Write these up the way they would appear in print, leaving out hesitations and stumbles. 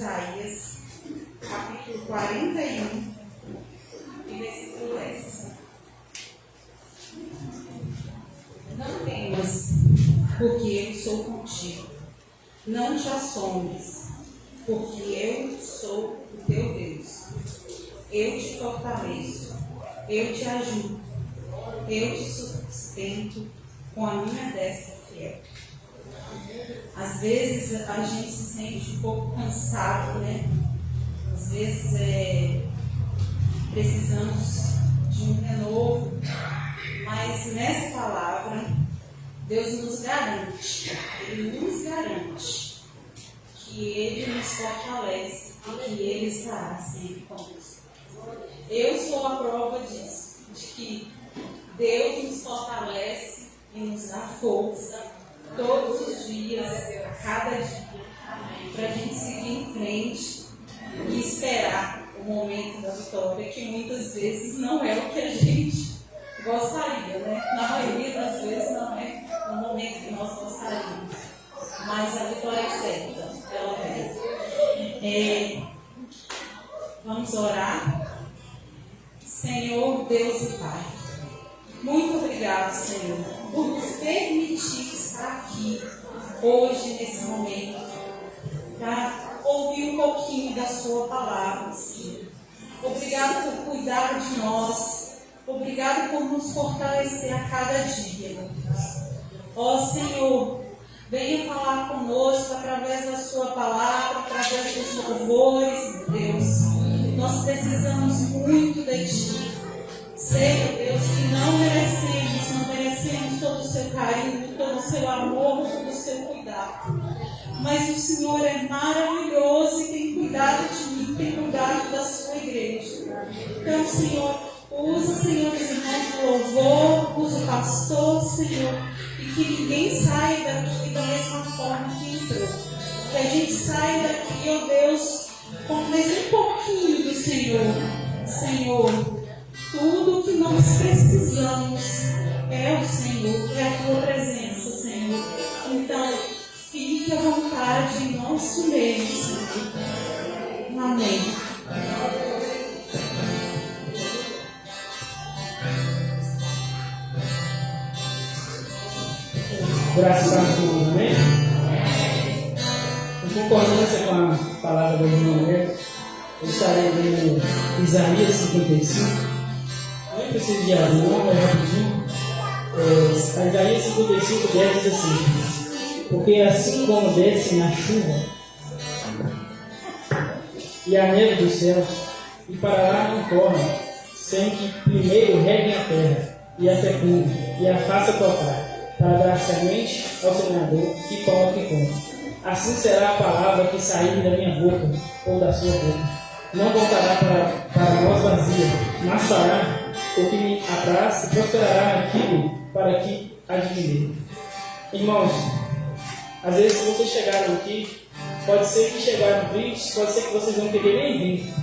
Isaías, capítulo 41, e versículo 10. Não temas, porque eu sou contigo. Não te assombres, porque eu sou o teu Deus. Eu te fortaleço, eu te ajudo, eu te sustento com a minha destra fiel. Às vezes a gente se sente um pouco cansado, né? Às vezes precisamos de um renovo, mas nessa palavra Deus nos garante, Ele nos garante que Ele nos fortalece e que Ele estará sempre conosco. Eu sou a prova disso, de que Deus nos fortalece e nos dá força todos os dias, a cada dia, para a gente seguir em frente e esperar o momento da vitória, que muitas vezes não é o que a gente gostaria, né? Na maioria das vezes não é o momento que nós gostaríamos, mas a vitória é certa, ela vem. Vamos orar. Senhor, Deus e Pai, muito obrigado, Senhor, por nos permitir estar aqui hoje, nesse momento, para ouvir um pouquinho da Sua palavra, Senhor. Obrigado por cuidar de nós, obrigado por nos fortalecer a cada dia, meu Deus. Ó Senhor, venha falar conosco através da Sua palavra, através dos louvores, meu Deus. Nós precisamos muito de Ti. Sei, meu Deus, que não merecemos todo o Seu carinho, todo o Seu amor, todo o Seu cuidado. Mas o Senhor é maravilhoso e tem cuidado de mim, tem cuidado da Sua igreja. Então, Senhor, usa, Senhor, os irmãos do louvor, usa o pastor, Senhor, e que ninguém saia daqui da mesma forma que entrou. Que a gente saia daqui, ó Deus, com mais um pouquinho do Senhor. Senhor, tudo o que nós precisamos é o Senhor, é a Tua presença, Senhor. Então, fique à vontade em nosso meio, Senhor. Amém. Graças a Deus, amém? Em concordância com a palavra do irmão Neto, eu estarei lendo Isaías 55. Nem preciso de abrir, não, é rapidinho. Isaías 55, 10 diz assim: porque assim como descem a chuva e a neve dos céus, e para lá não torna, sem que primeiro reguem a terra, e a fecunde, e a faça tocar, para dar semente ao semeador e pão ao que come. Assim será a palavra que sair da minha boca ou da sua boca. Não voltará para nós vazia, mas fará o que me apraz e prosperará naquilo para que admirei. Irmãos, às vezes se vocês chegaram aqui, pode ser que chegaram tristes, pode ser que vocês não queriam nem vir.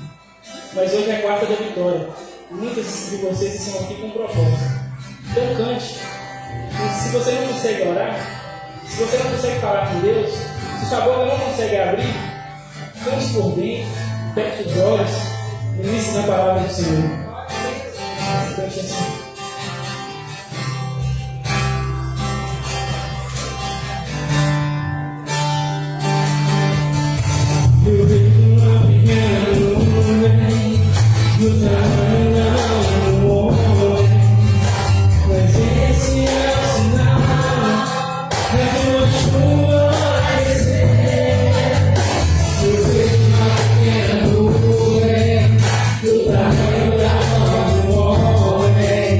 Mas hoje é a quarta da vitória. Muitos de vocês estão aqui com um propósito. Então cante. Se você não consegue orar, se você não consegue falar com Deus, se sua boca não consegue abrir, cante por dentro, feche os olhos, inicie na palavra do Senhor. Cante assim. Eu vejo uma pequena nuvem no tamanho do homem, mas esse é o sinal de uma chuva a descer. Eu vejo uma pequena nuvem do tamanho do homem.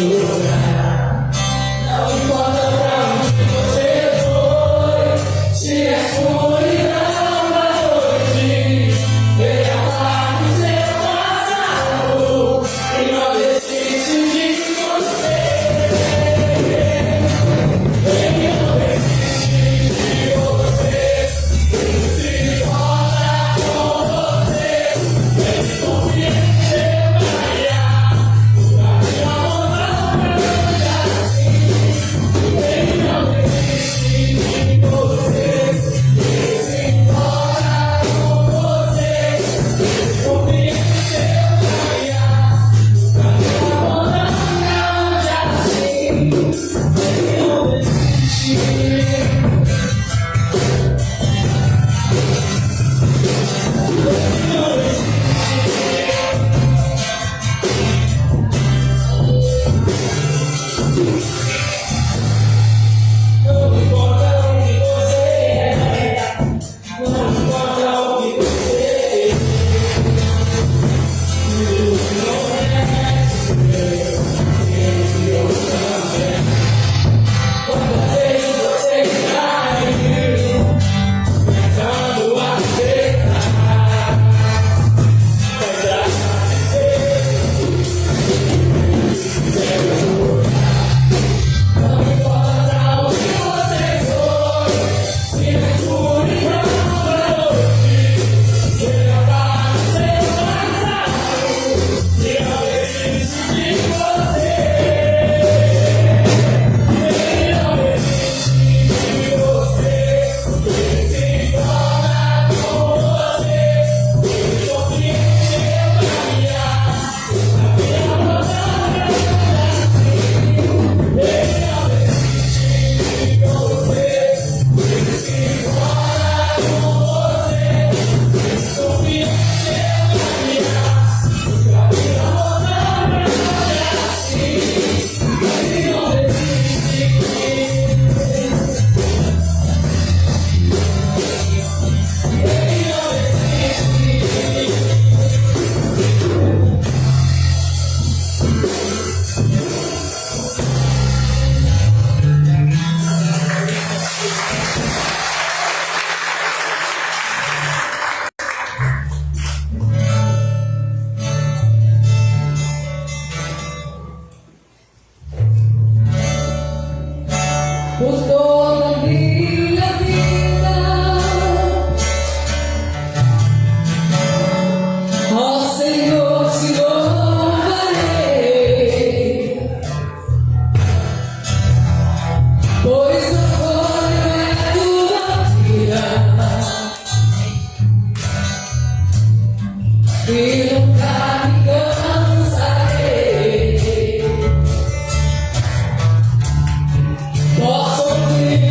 outro lugar. Não importa pra onde você foi, se é escuridão da noite, venha lá no seu passado e não desiste de você. Venha não desiste de você, se importa com você, vem confiar em seu Maria, o caminho amor assim. Venha não desiste de você, se importa com você, vem confiar em seu Maria, o caminho amor assim. Venha não desistir. Não importa onde você é, não importa o que você é, não é eu também. Quantas vezes você caiu, tentando aceitar, tentar não importa onde você foi, se é escuridão da noite, venha para o seu passado e não desiste de você. Venha não desiste de você, se torna com você, e confia em seu Maria, a minha amor assim. Venha não desiste de você, se torna com você, confia em seu Maria, a minha amor assim. Venha não desiste de você. Por toda a minha vida, ó Senhor, te louvarei, pois não foi a tua vida e nunca me cansarei. Posso ouvir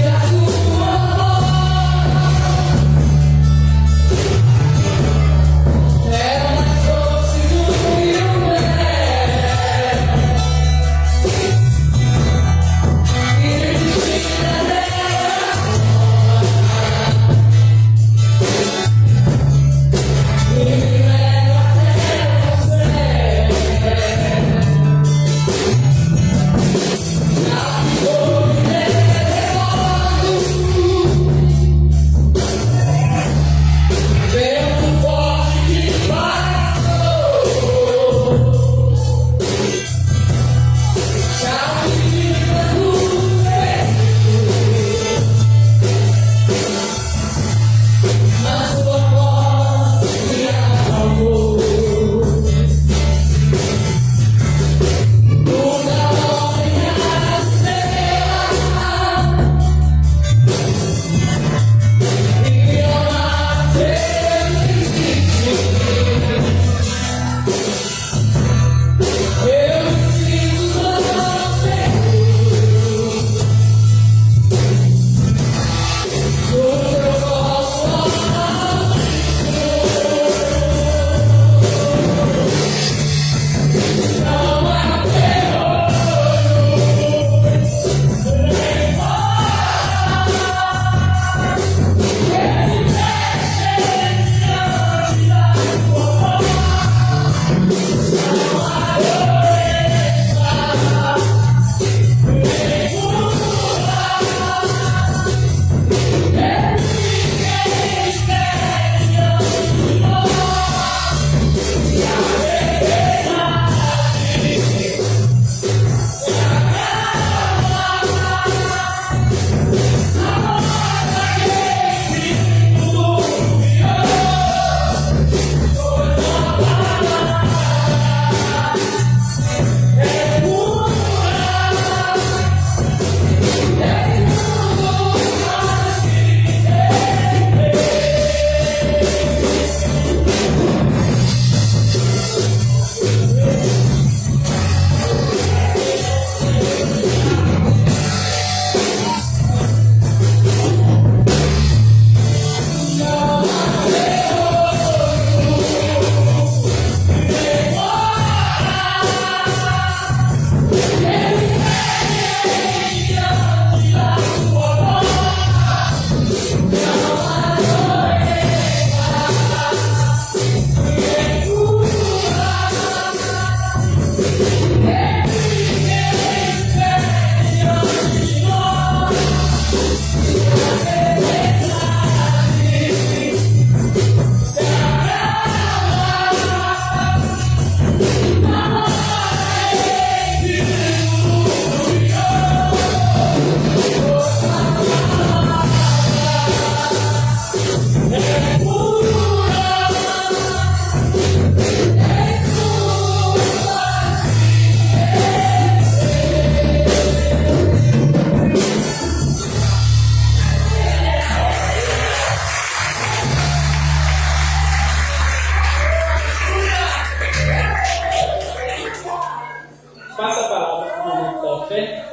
para o momento da fé.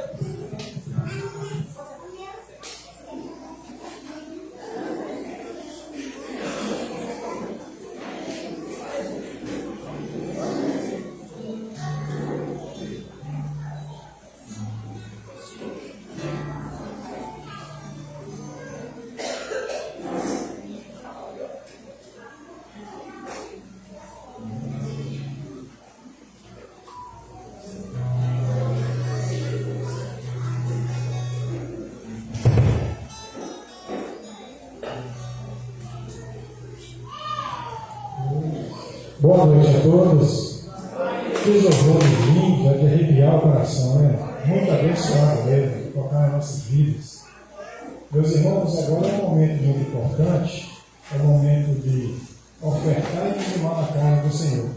Boa noite a todos. Que louvor lindo, é de arrepiar o coração, né? Muito abençoado mesmo, tocar nas nossas vidas. Meus irmãos, agora é um momento muito importante, é um momento de ofertar e dizimar na casa do Senhor.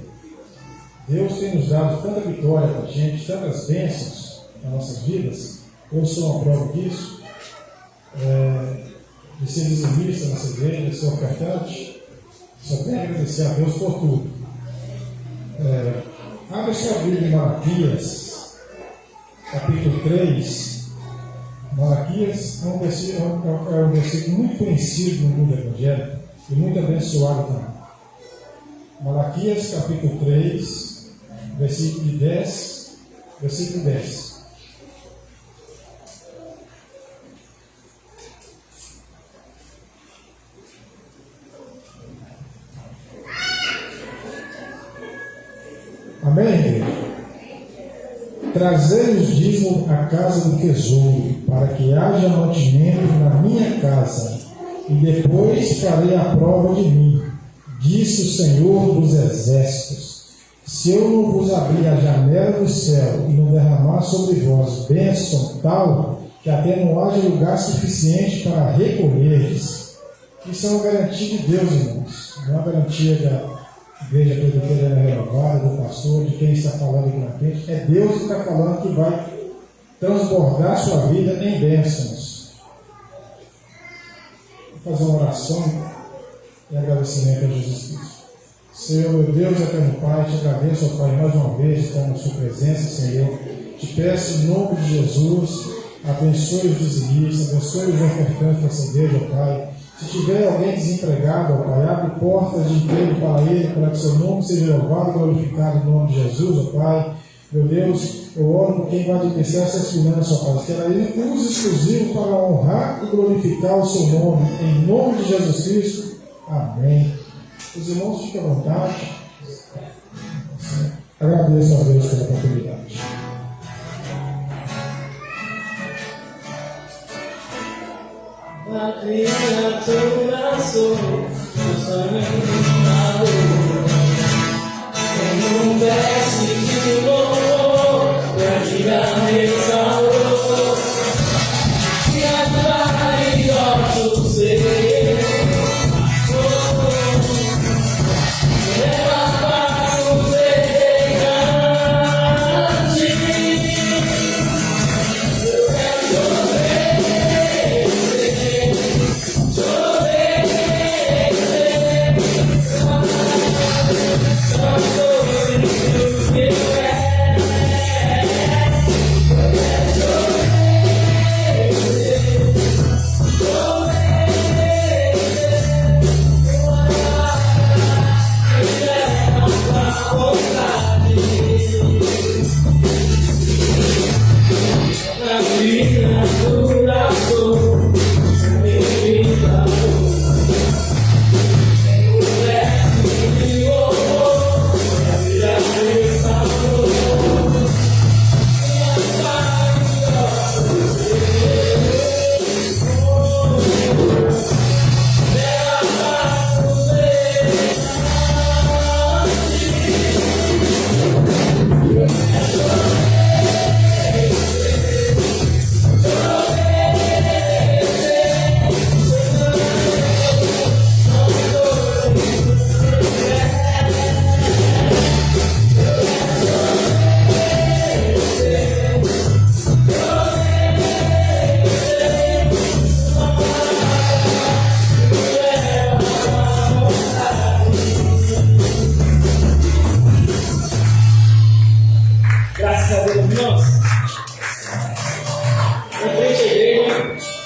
Deus tem nos dado tanta vitória para a gente, tantas bênçãos nas nossas vidas. Eu sou uma prova disso, de ser dizimista nessa igreja, de ser ofertante. Só tenho a agradecer a Deus por tudo. Abre sua Bíblia em Malaquias, capítulo 3. Malaquias é um versículo muito conhecido no mundo evangélico e muito abençoado também. Malaquias, capítulo 3, versículo 10. Amém, igreja? Trazei os dízimos à casa do tesouro, para que haja mantimento na minha casa, e depois farei a prova de mim, disse o Senhor dos Exércitos. Se eu não vos abrir a janela do céu e não derramar sobre vós bênção tal, que até não haja lugar suficiente para recolher-lhes. Isso é uma garantia de Deus, irmãos. Não é uma garantia da Igreja Presbiteriana Renovada, do pastor, de quem está falando aqui na frente. É Deus que está falando que vai transbordar sua vida em bênçãos. Vou fazer uma oração e agradecimento a Jesus Cristo. Senhor, meu Deus, eterno Pai, te agradeço, ó Pai, mais uma vez, estar na sua presença, Senhor. Te peço em nome de Jesus, abençoe os dizimistas, abençoe os ofertantes dessa igreja, ó Pai. Se tiver alguém desempregado, ó Pai, abre portas de emprego para ele, para que seu nome seja louvado e glorificado em nome de Jesus, ó Pai. Meu Deus, eu oro por quem vai administrar essas finanças, ó Pai, que ela use exclusivo para honrar e glorificar o seu nome, em nome de Jesus Cristo. Amém. Os irmãos, fiquem à vontade. Agradeço a Deus pela oportunidade. A criatura sou, o sonho da lua. Em um desce de louvor, gratidão restaurou. E a nosso ser, leva para o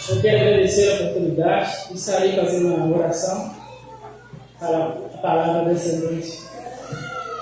Eu quero agradecer a oportunidade de estar aí fazendo uma oração para a palavra dessa noite.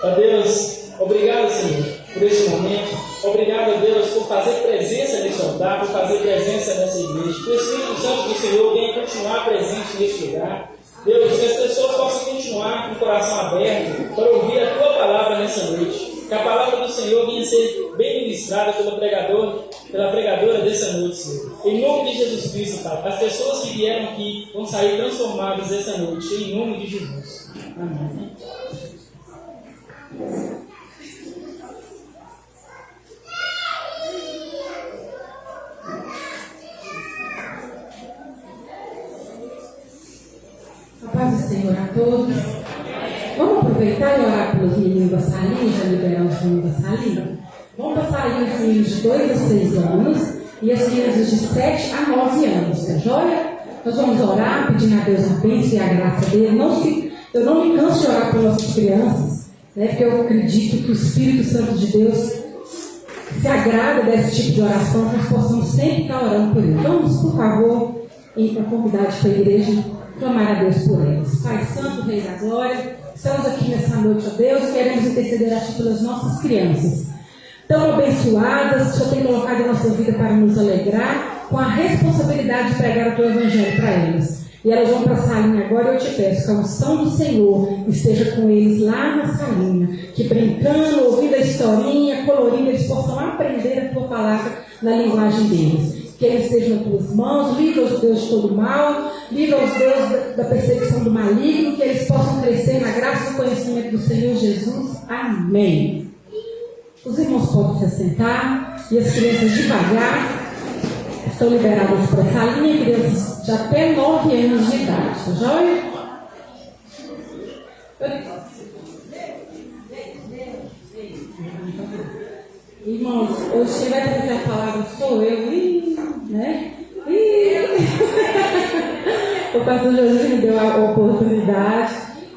Ó Deus, obrigado, Senhor, por esse momento. Obrigado, Deus, por fazer presença nesse altar, por fazer presença nessa igreja. Que o Espírito Santo do Senhor venha continuar presente neste lugar. Deus, que as pessoas possam continuar com o coração aberto para ouvir a Tua palavra nessa noite. Que a palavra do Senhor venha ser bem ministrada pela pregadora dessa noite, Senhor. Em nome de Jesus Cristo, Pai. As pessoas que vieram aqui vão sair transformadas essa noite. Em nome de Jesus. Amém. A paz do Senhor a todos. Vamos aproveitar e orar pelos meninos da salinha, já liberar os meninos da salinha. Vamos passar aí os meninos de 2 a 6 anos e as crianças de 7 a 9 anos, tá joia? Nós vamos orar, pedindo a Deus a bênção e a graça dele. Eu não me canso de orar por nossas crianças, né? Porque eu acredito que o Espírito Santo de Deus se agrada desse tipo de oração, que nós possamos sempre estar orando por eles. Vamos, por favor, em convidade para a igreja, clamar a Deus por eles. Pai Santo, Rei da Glória, estamos aqui nessa noite, ó Deus, queremos interceder a Ti pelas nossas crianças, tão abençoadas, que o Senhor tem colocado em nossa vida para nos alegrar, com a responsabilidade de pregar o Teu Evangelho para elas. E elas vão para a salinha agora e eu te peço que a unção do Senhor esteja com eles lá na salinha, que brincando, ouvindo a historinha, colorindo, eles possam aprender a Tua palavra na linguagem deles. Que eles estejam nas Tuas mãos, livra-os, Deus, de todo mal, livra-os, Deus, da perseguição do maligno, que eles possam crescer na graça e no conhecimento do Senhor Jesus. Amém. Os irmãos podem se assentar e as crianças devagar estão liberadas para a salinha, crianças de até 9 anos de idade, tá joia? Irmãos, hoje quem vai trazer a palavra sou eu, né? O pastor Jesus me deu a oportunidade.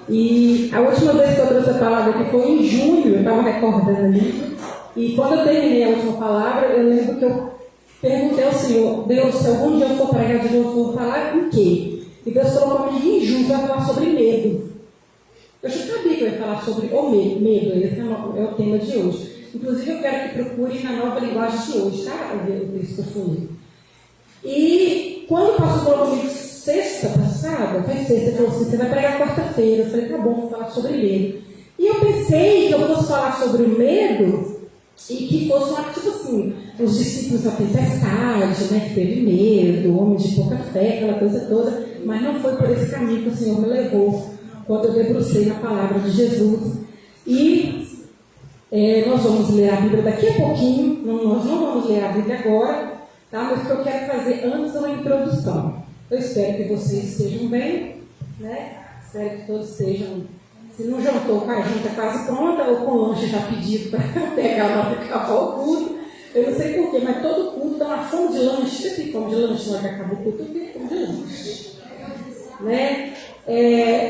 E a última vez que eu trouxe a palavra aqui foi em junho, eu estava recordando ali. E quando eu terminei a última palavra, eu lembro que eu perguntei ao Senhor: Deus, se algum dia eu for pregar de novo, eu vou falar em quê? E Deus colocou-me em junho para falar sobre medo. Eu já sabia que eu ia falar sobre o medo, esse é o tema de hoje. Inclusive, eu quero que procurem na nova linguagem de hoje, tá? O texto que eu fui. E quando o pastor falou comigo sexta passada, foi sexta, ele falou assim: você vai pregar quarta-feira. Eu falei: tá bom, vou falar sobre medo. E eu pensei que eu fosse falar sobre o medo e que fosse uma, tipo assim, os discípulos da tempestade, né, que teve medo, homem de pouca fé, aquela coisa toda, mas não foi por esse caminho que o Senhor me levou quando eu debrucei na palavra de Jesus. E nós vamos ler a Bíblia daqui a pouquinho, nós não vamos ler a Bíblia agora, tá? Mas o que eu quero fazer antes é uma introdução. Eu espero que vocês estejam bem, né? Espero que todos estejam, se não jantou com a janta quase pronta, ou com o lanche já pedido para pegar para acabar o culto. Eu não sei porquê, mas todo culto dá uma fome de lanche. Você tem fome de lanche na hora que acaba o culto? Eu tenho fome de lanche, né?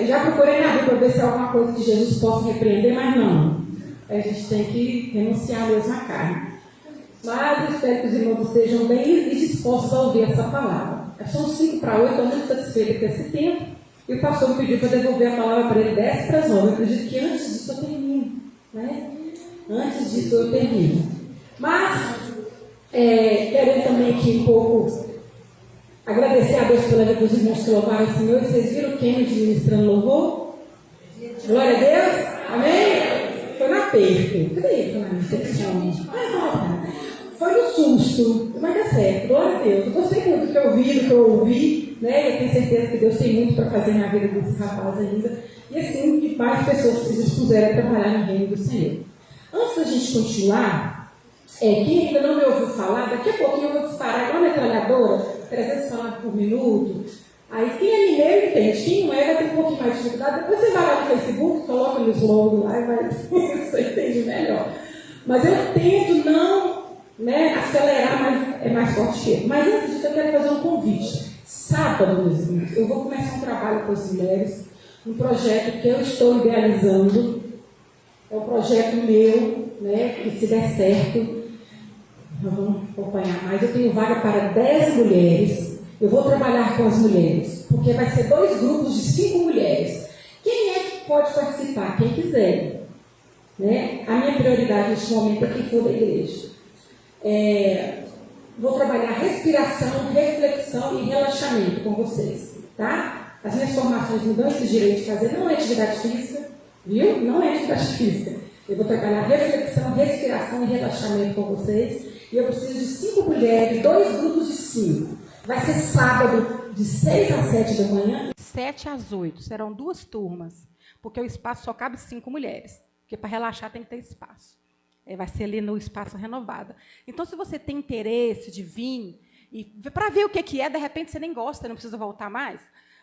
Já procurei na Bíblia para ver se é alguma coisa que Jesus possa repreender, mas não. A gente tem que renunciar mesmo à carne. Mas eu espero que os irmãos estejam bem e dispostos a ouvir essa palavra. São 7:55, estou muito satisfeita com esse tempo. E o pastor me pediu para devolver a palavra para ele 10:50. Eu acredito que antes disso eu termino, né? Antes disso eu termino. Mas, quero também aqui um pouco agradecer a Deus pela vida dos irmãos que louvaram o Senhor. Vocês viram o Kennedy ministrando louvor? Glória a Deus. Amém? Foi no aperto. Cadê ele? Foi na recepção. Foi no susto. Mas dá certo. Glória a Deus. Eu gostei muito do que eu vi, do que eu ouvi, né? Eu tenho certeza que Deus tem muito para fazer na vida desse rapaz ainda. E assim, que mais pessoas se dispuseram a trabalhar no reino do Senhor. Antes da gente continuar, quem ainda não me ouviu falar, daqui a pouquinho eu vou disparar igual uma metralhadora, 300 palavras por minuto. Aí quem é mineiro entende, quem não é vai ter um pouquinho mais de dificuldade. Depois você vai lá no Facebook, coloca no slogan lá e você entende melhor. Mas eu tento não, né, acelerar, mas é mais forte que eu. Mas antes disso eu quero fazer um convite. Sábado, meus irmãos, eu vou começar um trabalho com as mulheres, um projeto que eu estou idealizando. É um projeto meu, né, que se der certo, nós vamos acompanhar mais. Eu tenho vaga para 10 mulheres Eu vou trabalhar com as mulheres, porque vai ser 2 grupos de 5 mulheres. Quem é que pode participar? Quem quiser. Né? A minha prioridade neste momento é quem for da igreja. Vou trabalhar respiração, reflexão e relaxamento com vocês. Tá? As minhas formações me dão esse direito de fazer, não é atividade física, viu? Não é atividade física. Eu vou trabalhar reflexão, respiração e relaxamento com vocês. E eu preciso de 5 mulheres, 2 grupos de 5. Vai ser sábado, de 6 às 7 da manhã. 7 às 8. Serão 2 turmas, porque o espaço só cabe 5 mulheres. Porque para relaxar tem que ter espaço. Vai ser ali no espaço renovado. Então, se você tem interesse de vir, e para ver o que é, de repente você nem gosta, não precisa voltar mais,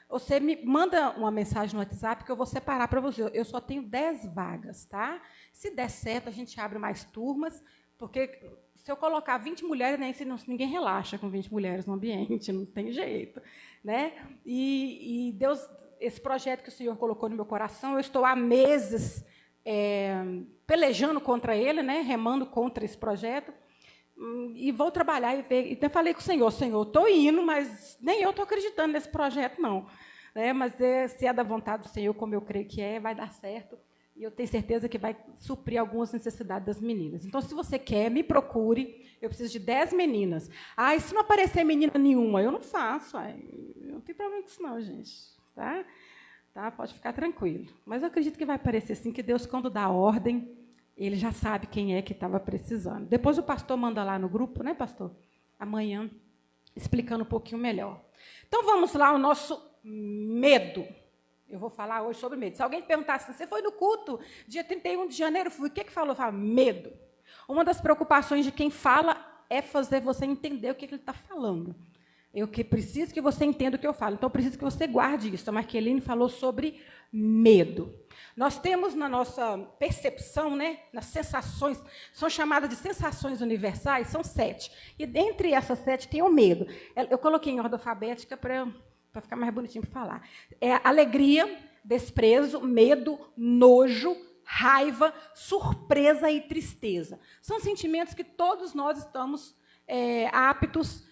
você me manda uma mensagem no WhatsApp que eu vou separar para você. Eu só tenho 10 vagas, tá? Se der certo, a gente abre mais turmas, porque se eu colocar 20 mulheres, né, ninguém relaxa com 20 mulheres no ambiente, não tem jeito. Né? E Deus, esse projeto que o Senhor colocou no meu coração, eu estou há meses pelejando contra ele, né, remando contra esse projeto, e vou trabalhar e ver. Então, eu falei com o Senhor, estou indo, mas nem eu estou acreditando nesse projeto, não. Né? Mas se é da vontade do Senhor, como eu creio que vai dar certo, e eu tenho certeza que vai suprir algumas necessidades das meninas. Então, se você quer, me procure. Eu preciso de 10 meninas. E se não aparecer menina nenhuma, eu não faço. Eu não tenho problema com isso, não, gente. Tá? Pode ficar tranquilo. Mas eu acredito que vai aparecer sim, que Deus, quando dá ordem, ele já sabe quem é que estava precisando. Depois o pastor manda lá no grupo, né, pastor? Amanhã, explicando um pouquinho melhor. Então, vamos lá, o nosso medo. Eu vou falar hoje sobre medo. Se alguém perguntar assim, você foi no culto, dia 31 de janeiro, o que falou? Fala, medo. Uma das preocupações de quem fala é fazer você entender o que ele está falando. Eu preciso que você entenda o que eu falo. Então, eu preciso que você guarde isso. A Marqueline falou sobre medo. Nós temos na nossa percepção, né, nas sensações, são chamadas de sensações universais, são 7. E dentre essas 7 tem o medo. Eu coloquei em ordem alfabética para ficar mais bonitinho para falar. Alegria, desprezo, medo, nojo, raiva, surpresa e tristeza. São sentimentos que todos nós estamos aptos,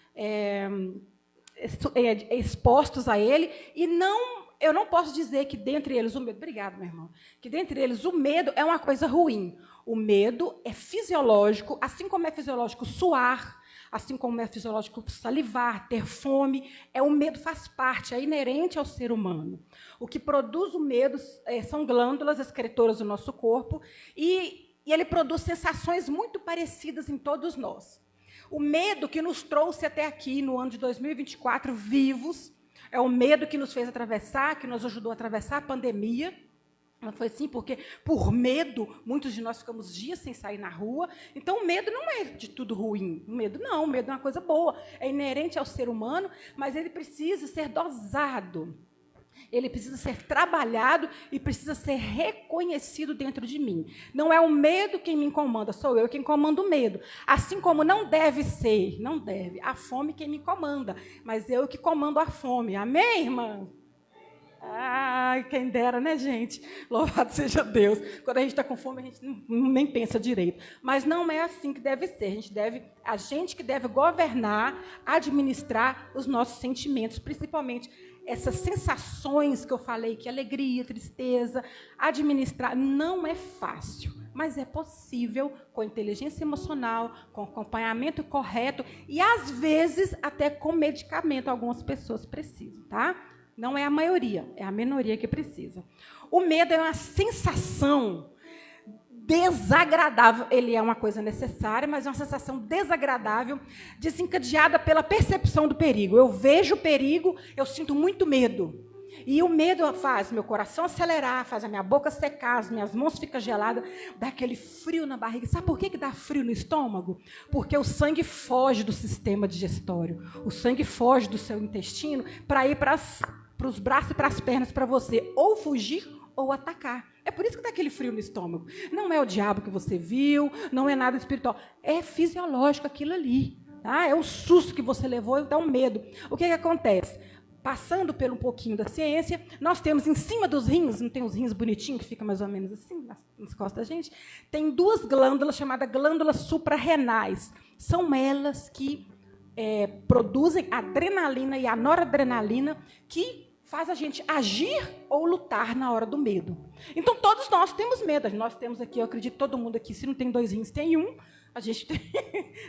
expostos a ele, e eu não posso dizer que dentre eles o medo, obrigado, meu irmão, que dentre eles o medo é uma coisa ruim. O medo é fisiológico, assim como é fisiológico suar, assim como é fisiológico salivar, ter fome, o medo faz parte, é inerente ao ser humano. O que produz o medo são glândulas excretoras do nosso corpo, e ele produz sensações muito parecidas em todos nós. O medo que nos trouxe até aqui, no ano de 2024, vivos, é o medo que nos fez atravessar, que nos ajudou a atravessar a pandemia. Não foi assim, porque por medo, muitos de nós ficamos dias sem sair na rua. Então, o medo não é de tudo ruim. O medo não, o medo é uma coisa boa. É inerente ao ser humano, mas ele precisa ser dosado. Ele precisa ser trabalhado e precisa ser reconhecido dentro de mim. Não é o medo quem me incomanda, sou eu quem comando o medo. Assim como não deve ser, não deve, a fome quem me comanda, mas eu que comando a fome. Amém, irmã? Ai, quem dera, né, gente? Louvado seja Deus. Quando a gente está com fome, a gente nem pensa direito. Mas não é assim que deve ser. A gente que deve governar, administrar os nossos sentimentos, principalmente essas sensações que eu falei, que alegria, tristeza, administrar não é fácil, mas é possível com inteligência emocional, com acompanhamento correto e, às vezes, até com medicamento. Algumas pessoas precisam, tá? Não é a maioria, é a minoria que precisa. O medo é uma sensação desagradável. Ele é uma coisa necessária, mas é uma sensação desagradável, desencadeada pela percepção do perigo. Eu vejo o perigo, eu sinto muito medo. E o medo faz meu coração acelerar, faz a minha boca secar, as minhas mãos ficam geladas, dá aquele frio na barriga. Sabe por que dá frio no estômago? Porque o sangue foge do sistema digestório. O sangue foge do seu intestino para ir para os braços e para as pernas, para você ou fugir ou atacar. É por isso que dá aquele frio no estômago. Não é o diabo que você viu, não é nada espiritual. É fisiológico aquilo ali. Tá? É o susto que você levou e dá um medo. O que acontece? Passando por um pouquinho da ciência, nós temos em cima dos rins, não tem os rins bonitinhos que ficam mais ou menos assim nas costas da gente, tem 2 glândulas chamadas glândulas suprarrenais. São elas que produzem adrenalina e a noradrenalina que faz a gente agir ou lutar na hora do medo. Então, todos nós temos medo. Nós temos aqui, eu acredito, todo mundo aqui, se não tem 2 rins, tem um. A gente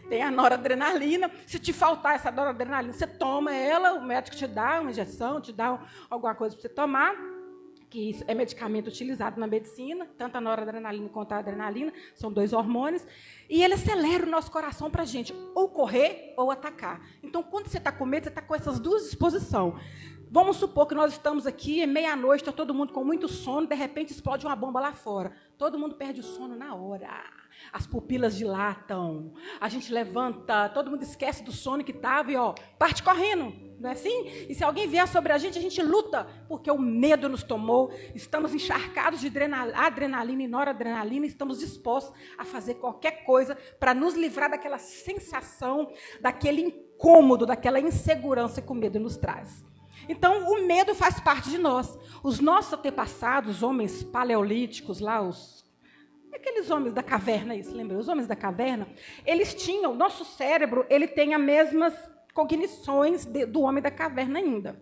tem a noradrenalina. Se te faltar essa noradrenalina, você toma ela, o médico te dá uma injeção, te dá alguma coisa para você tomar, que é medicamento utilizado na medicina, tanto a noradrenalina quanto a adrenalina, são 2 hormônios, e ele acelera o nosso coração para a gente ou correr ou atacar. Então, quando você está com medo, você está com essas 2 disposições. Vamos supor que nós estamos aqui, é meia-noite, está todo mundo com muito sono, de repente explode uma bomba lá fora. Todo mundo perde o sono na hora. As pupilas dilatam, a gente levanta, todo mundo esquece do sono que estava e parte correndo, não é assim? E se alguém vier sobre a gente luta, porque o medo nos tomou, estamos encharcados de adrenalina e noradrenalina, estamos dispostos a fazer qualquer coisa para nos livrar daquela sensação, daquele incômodo, daquela insegurança que o medo nos traz. Então, o medo faz parte de nós. Os nossos antepassados, os homens paleolíticos, aqueles homens da caverna, isso, lembra? Os homens da caverna, eles tinham, nosso cérebro, ele tem as mesmas cognições do homem da caverna ainda.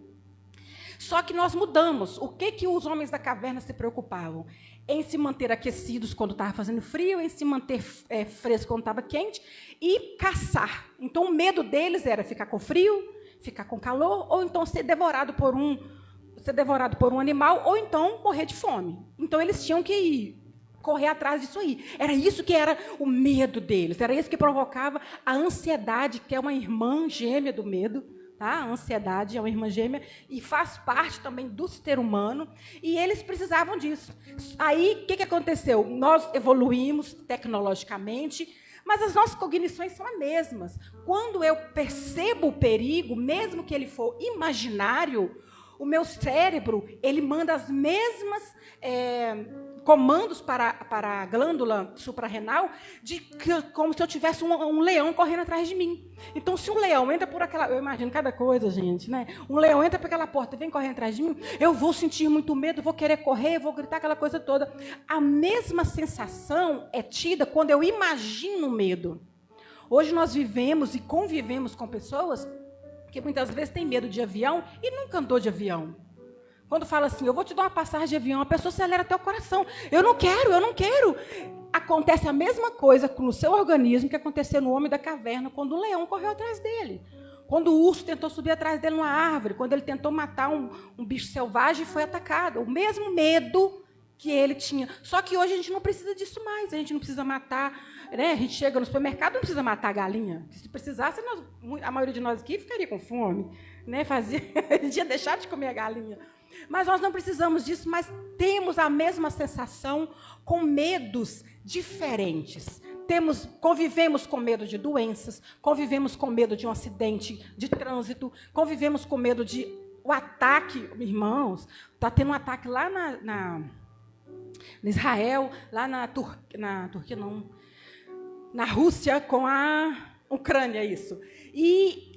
Só que nós mudamos. O que os homens da caverna se preocupavam? Em se manter aquecidos quando estava fazendo frio, em se manter fresco quando estava quente e caçar. Então, o medo deles era ficar com frio, ficar com calor, ou então ser devorado por um animal, ou então morrer de fome. Então, eles tinham que correr atrás disso aí. Era isso que era o medo deles, era isso que provocava a ansiedade, que é uma irmã gêmea do medo. Tá? A ansiedade é uma irmã gêmea e faz parte também do ser humano, e eles precisavam disso. Aí, o que aconteceu? Nós evoluímos tecnologicamente, mas as nossas cognições são as mesmas. Quando eu percebo o perigo, mesmo que ele for imaginário, o meu cérebro ele manda as mesmas comandos para a glândula suprarrenal, como se eu tivesse um leão correndo atrás de mim. Então, se um leão entra por aquela... Eu imagino cada coisa, gente, né? Um leão entra por aquela porta e vem correndo atrás de mim, eu vou sentir muito medo, vou querer correr, vou gritar aquela coisa toda. A mesma sensação é tida quando eu imagino o medo. Hoje nós vivemos e convivemos com pessoas que muitas vezes têm medo de avião e nunca andou de avião. Quando fala assim, eu vou te dar uma passagem de avião, a pessoa acelera até o coração. Eu não quero. Acontece a mesma coisa no seu organismo que aconteceu no homem da caverna, quando o leão correu atrás dele. Quando o urso tentou subir atrás dele numa árvore, quando ele tentou matar um bicho selvagem e foi atacado. O mesmo medo que ele tinha. Só que hoje a gente não precisa disso mais. A gente não precisa matar, né? A gente chega no supermercado, não precisa matar a galinha. Se precisasse, a maioria de nós aqui ficaria com fome, né? A gente ia deixar de comer a galinha. Mas nós não precisamos disso, mas temos a mesma sensação com medos diferentes. Convivemos com medo de doenças, convivemos com medo de um acidente de trânsito, convivemos com medo de o ataque, irmãos, está tendo um ataque lá na Israel, lá na Turquia não, na Rússia com a Ucrânia, isso. E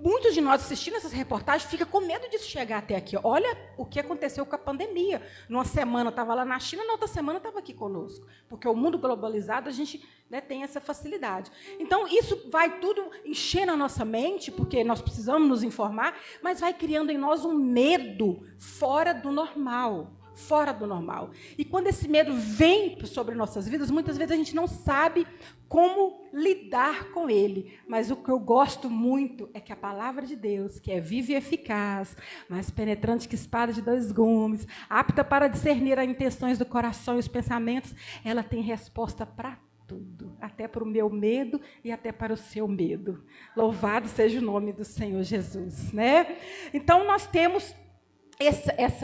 muitos de nós assistindo essas reportagens ficam com medo disso chegar até aqui. Olha o que aconteceu com a pandemia. Numa semana eu estava lá na China, na outra semana eu estava aqui conosco. Porque o mundo globalizado, a gente, né, tem essa facilidade. Então, isso vai tudo enchendo a nossa mente, porque nós precisamos nos informar, mas vai criando em nós um medo fora do normal. Fora do normal. E quando esse medo vem sobre nossas vidas, muitas vezes a gente não sabe como lidar com ele. Mas o que eu gosto muito é que a palavra de Deus, que é viva e eficaz, mais penetrante que espada de 2 gumes, apta para discernir as intenções do coração e os pensamentos, ela tem resposta para tudo, até para o meu medo e até para o seu medo. Louvado seja o nome do Senhor Jesus, né? Então, nós temos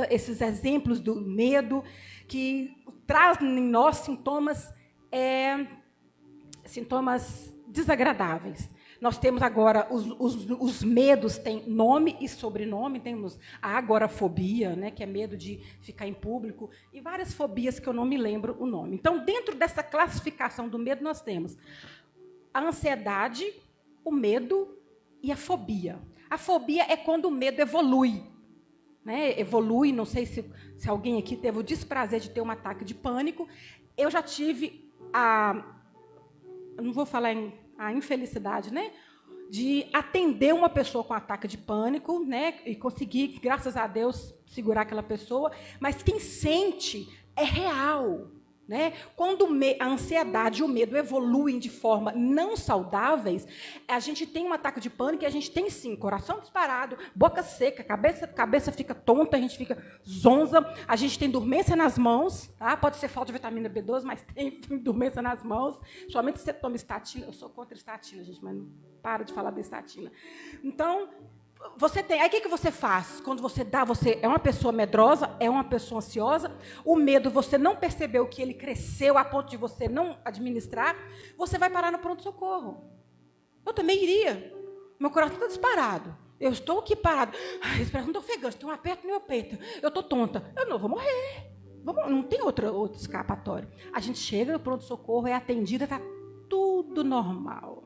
esses exemplos do medo que trazem em nós sintomas desagradáveis. Nós temos agora, os medos têm nome e sobrenome, temos a agorafobia, né, que é medo de ficar em público, e várias fobias que eu não me lembro o nome. Então, dentro dessa classificação do medo, nós temos a ansiedade, o medo e a fobia. A fobia é quando o medo evolui. Né, evolui, não sei se alguém aqui teve o desprazer de ter um ataque de pânico. Eu já tive não vou falar a infelicidade, né? de atender uma pessoa com ataque de pânico, né? E conseguir, graças a Deus, segurar aquela pessoa. Mas quem sente é real. Né? Quando a ansiedade e o medo evoluem de forma não saudáveis, a gente tem um ataque de pânico e a gente tem, sim, coração disparado, boca seca, cabeça fica tonta, a gente fica zonza, a gente tem dormência nas mãos, tá? Pode ser falta de vitamina B12, mas tem dormência nas mãos, somente se você toma estatina. Eu sou contra estatina, gente, mas não para de falar da estatina. Então, você tem. Aí o que você faz? Quando você é uma pessoa medrosa, é uma pessoa ansiosa, o medo, você não percebeu que ele cresceu a ponto de você não administrar, você vai parar no pronto-socorro. Eu também iria. Meu coração está disparado. Eu estou aqui parado. Ai, esse coração está ofegante, tem um aperto no meu peito. Eu estou tonta. Eu não vou morrer. Não tem outro escapatório. A gente chega no pronto-socorro, é atendida, está tudo normal.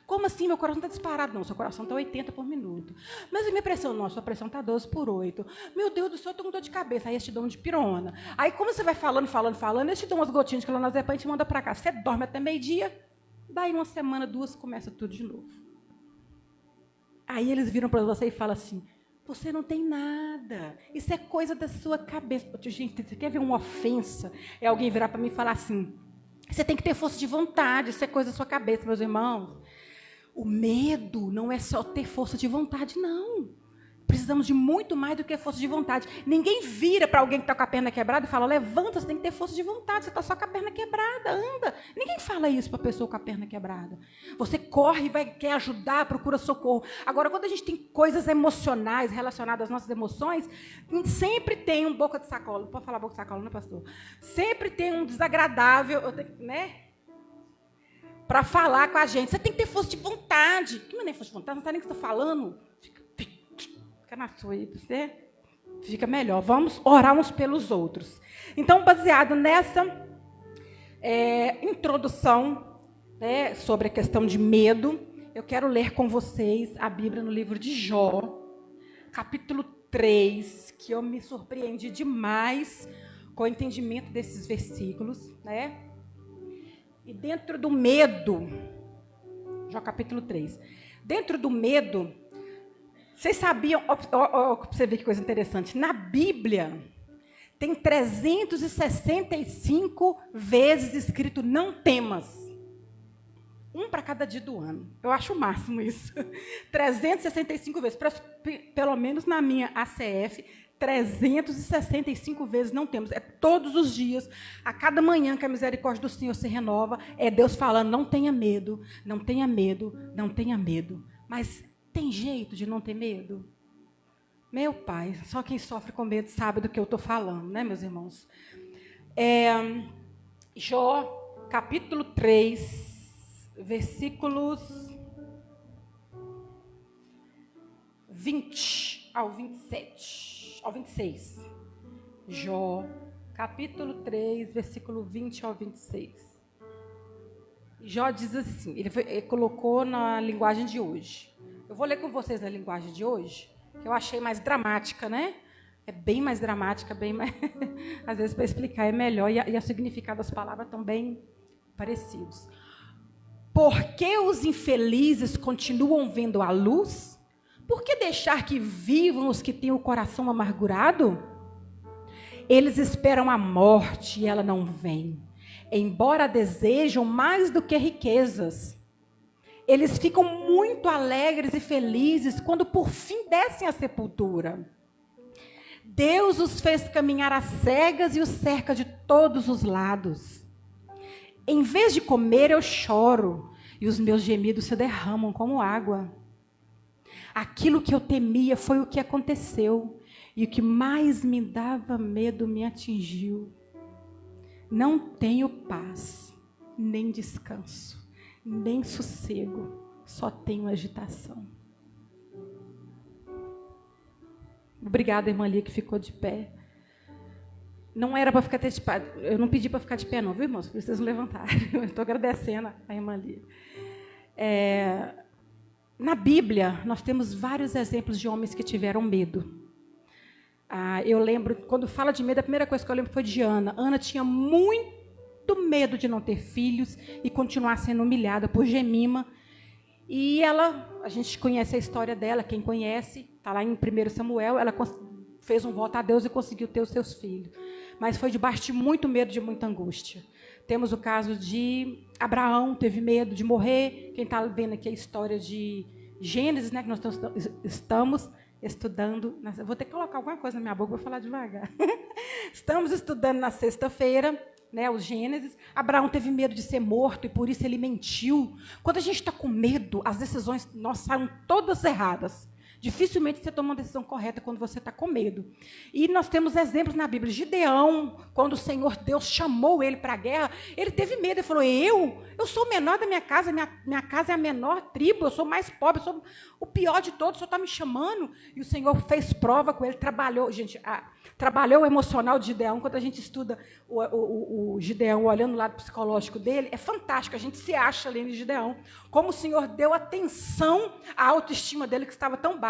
Como assim? Meu coração está disparado. Não, seu coração está 80 por minuto. Mas a minha pressão? Não, sua pressão está 12 por 8. Meu Deus do céu, eu estou com dor de cabeça. Aí eles te dão um de pirona. Aí, como você vai falando, eles te dão umas gotinhas de clonazepam e te mandam para cá. Você dorme até meio-dia. Daí, uma semana, 2, começa tudo de novo. Aí eles viram para você e falam assim, você não tem nada. Isso é coisa da sua cabeça. Gente, você quer ver uma ofensa? É alguém virar para mim e falar assim, você tem que ter força de vontade. Isso é coisa da sua cabeça, meus irmãos. O medo não é só ter força de vontade, não. Precisamos de muito mais do que força de vontade. Ninguém vira para alguém que está com a perna quebrada e fala, levanta, você tem que ter força de vontade, você está só com a perna quebrada, anda. Ninguém fala isso para a pessoa com a perna quebrada. Você corre e quer ajudar, procura socorro. Agora, quando a gente tem coisas emocionais relacionadas às nossas emoções, sempre tem um boca de sacola. Não pode falar boca de sacola, não, pastor? Sempre tem um desagradável, né? Para falar com a gente. Você tem que ter força de vontade. Que não é nem força de vontade, não sabe nem o que você está falando. Fica na sua aí, você fica melhor. Vamos orar uns pelos outros. Então, baseado nessa introdução, né, sobre a questão de medo, eu quero ler com vocês a Bíblia no livro de Jó, capítulo 3, que eu me surpreendi demais com o entendimento desses versículos, né? E dentro do medo, Jó capítulo 3, dentro do medo, vocês sabiam, para você ver que coisa interessante, na Bíblia tem 365 vezes escrito não temas. Um para cada dia do ano. Eu acho o máximo isso. 365 vezes, pelo menos na minha ACF, 365 vezes não temos. É todos os dias, a cada manhã que a misericórdia do Senhor se renova, é Deus falando, não tenha medo, não tenha medo, não tenha medo. Mas tem jeito de não ter medo? Meu Pai, só quem sofre com medo sabe do que eu estou falando, né, meus irmãos? Jó, capítulo 3, versículos 20 ao 27. Ao 26. Jó, capítulo 3, versículo 20 ao 26. Jó diz assim, ele colocou na linguagem de hoje. Eu vou ler com vocês na linguagem de hoje, que eu achei mais dramática, né? É bem mais dramática, bem mais... Às vezes, para explicar é melhor, e o significado das palavras estão bem parecidos. Por que os infelizes continuam vendo a luz? Por que deixar que vivam os que têm o coração amargurado? Eles esperam a morte e ela não vem, embora desejam mais do que riquezas. Eles ficam muito alegres e felizes quando por fim descem à sepultura. Deus os fez caminhar às cegas e os cerca de todos os lados. Em vez de comer, eu choro, e os meus gemidos se derramam como água. Aquilo que eu temia foi o que aconteceu, e o que mais me dava medo me atingiu. Não tenho paz, nem descanso, nem sossego, só tenho agitação. Obrigada, irmã Lia, que ficou de pé. Não era para ficar de pé, eu não pedi para ficar de pé não, viu, irmãos? Vocês não levantaram. Eu estou agradecendo a irmã Lia. Na Bíblia, nós temos vários exemplos de homens que tiveram medo. Eu lembro, quando fala de medo, a primeira coisa que eu lembro foi de Ana. Ana tinha muito medo de não ter filhos e continuar sendo humilhada por Jemima. E a gente conhece a história dela, quem conhece, está lá em 1 Samuel, ela fez um voto a Deus e conseguiu ter os seus filhos. Mas foi debaixo de muito medo, de muita angústia. Temos o caso de Abraão, teve medo de morrer. Quem está vendo aqui a história de Gênesis, né, que nós estamos estudando. Vou ter que colocar alguma coisa na minha boca, vou falar devagar. Estamos estudando na sexta-feira, né, os Gênesis. Abraão teve medo de ser morto e por isso ele mentiu. Quando a gente está com medo, as decisões nossas saem todas erradas. Dificilmente você toma uma decisão correta quando você está com medo. E nós temos exemplos na Bíblia. Gideão, quando o Senhor Deus chamou ele para a guerra, ele teve medo. Ele falou, eu sou o menor da minha casa, minha casa é a menor tribo, eu sou mais pobre, eu sou o pior de todos, o Senhor está me chamando. E o Senhor fez prova com ele, trabalhou. Gente, trabalhou o emocional de Gideão. Quando a gente estuda o Gideão, olhando o lado psicológico dele, é fantástico, a gente se acha ali em Gideão. Como o Senhor deu atenção à autoestima dele, que estava tão baixa,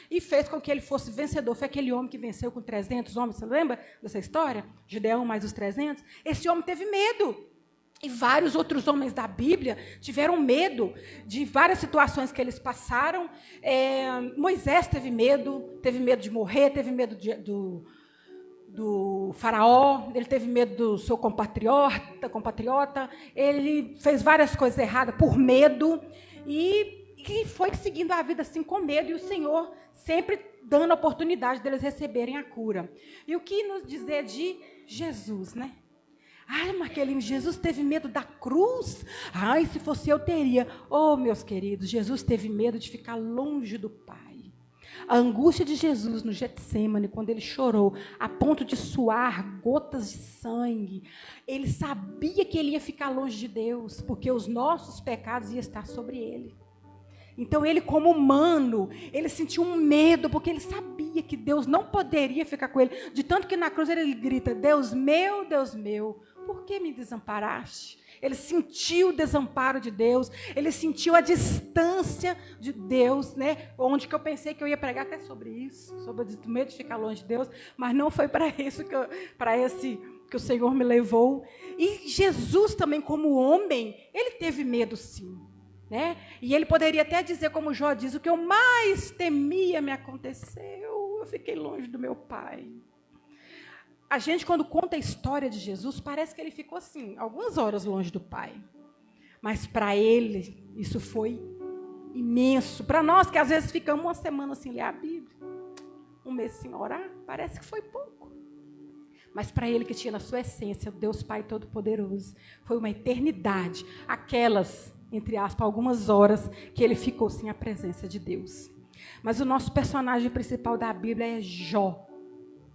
e fez com que ele fosse vencedor. Foi aquele homem que venceu com 300 homens, você lembra dessa história? Gideão mais os 300. Esse homem teve medo. E vários outros homens da Bíblia tiveram medo de várias situações que eles passaram. Moisés teve medo de morrer, teve medo do faraó, ele teve medo do seu compatriota, ele fez várias coisas erradas por medo e foi seguindo a vida assim com medo, e o Senhor sempre dando a oportunidade deles receberem a cura. E o que nos dizer de Jesus, né? Ai, Marquelinho, Jesus teve medo da cruz? Ai, se fosse eu, teria. Oh, meus queridos, Jesus teve medo de ficar longe do Pai. A angústia de Jesus no Getsêmani, quando ele chorou, a ponto de suar gotas de sangue, ele sabia que ele ia ficar longe de Deus, porque os nossos pecados iam estar sobre ele. Então, ele, como humano, ele sentiu um medo, porque ele sabia que Deus não poderia ficar com ele. De tanto que na cruz ele grita, Deus meu, por que me desamparaste? Ele sentiu o desamparo de Deus, ele sentiu a distância de Deus, né? Onde que eu pensei que eu ia pregar até sobre isso, sobre o medo de ficar longe de Deus, mas não foi para isso que o Senhor me levou. E Jesus também, como homem, ele teve medo sim. Né? E ele poderia até dizer, como Jó diz, o que eu mais temia me aconteceu, eu fiquei longe do meu Pai. A gente, quando conta a história de Jesus, parece que ele ficou assim, algumas horas longe do Pai. Mas para ele, isso foi imenso. Para nós, que às vezes ficamos uma semana sem ler a Bíblia, um mês sem orar, parece que foi pouco. Mas para ele, que tinha na sua essência Deus Pai Todo-Poderoso, foi uma eternidade. Aquelas, entre aspas, algumas horas que ele ficou sem a presença de Deus. Mas o nosso personagem principal da Bíblia é Jó.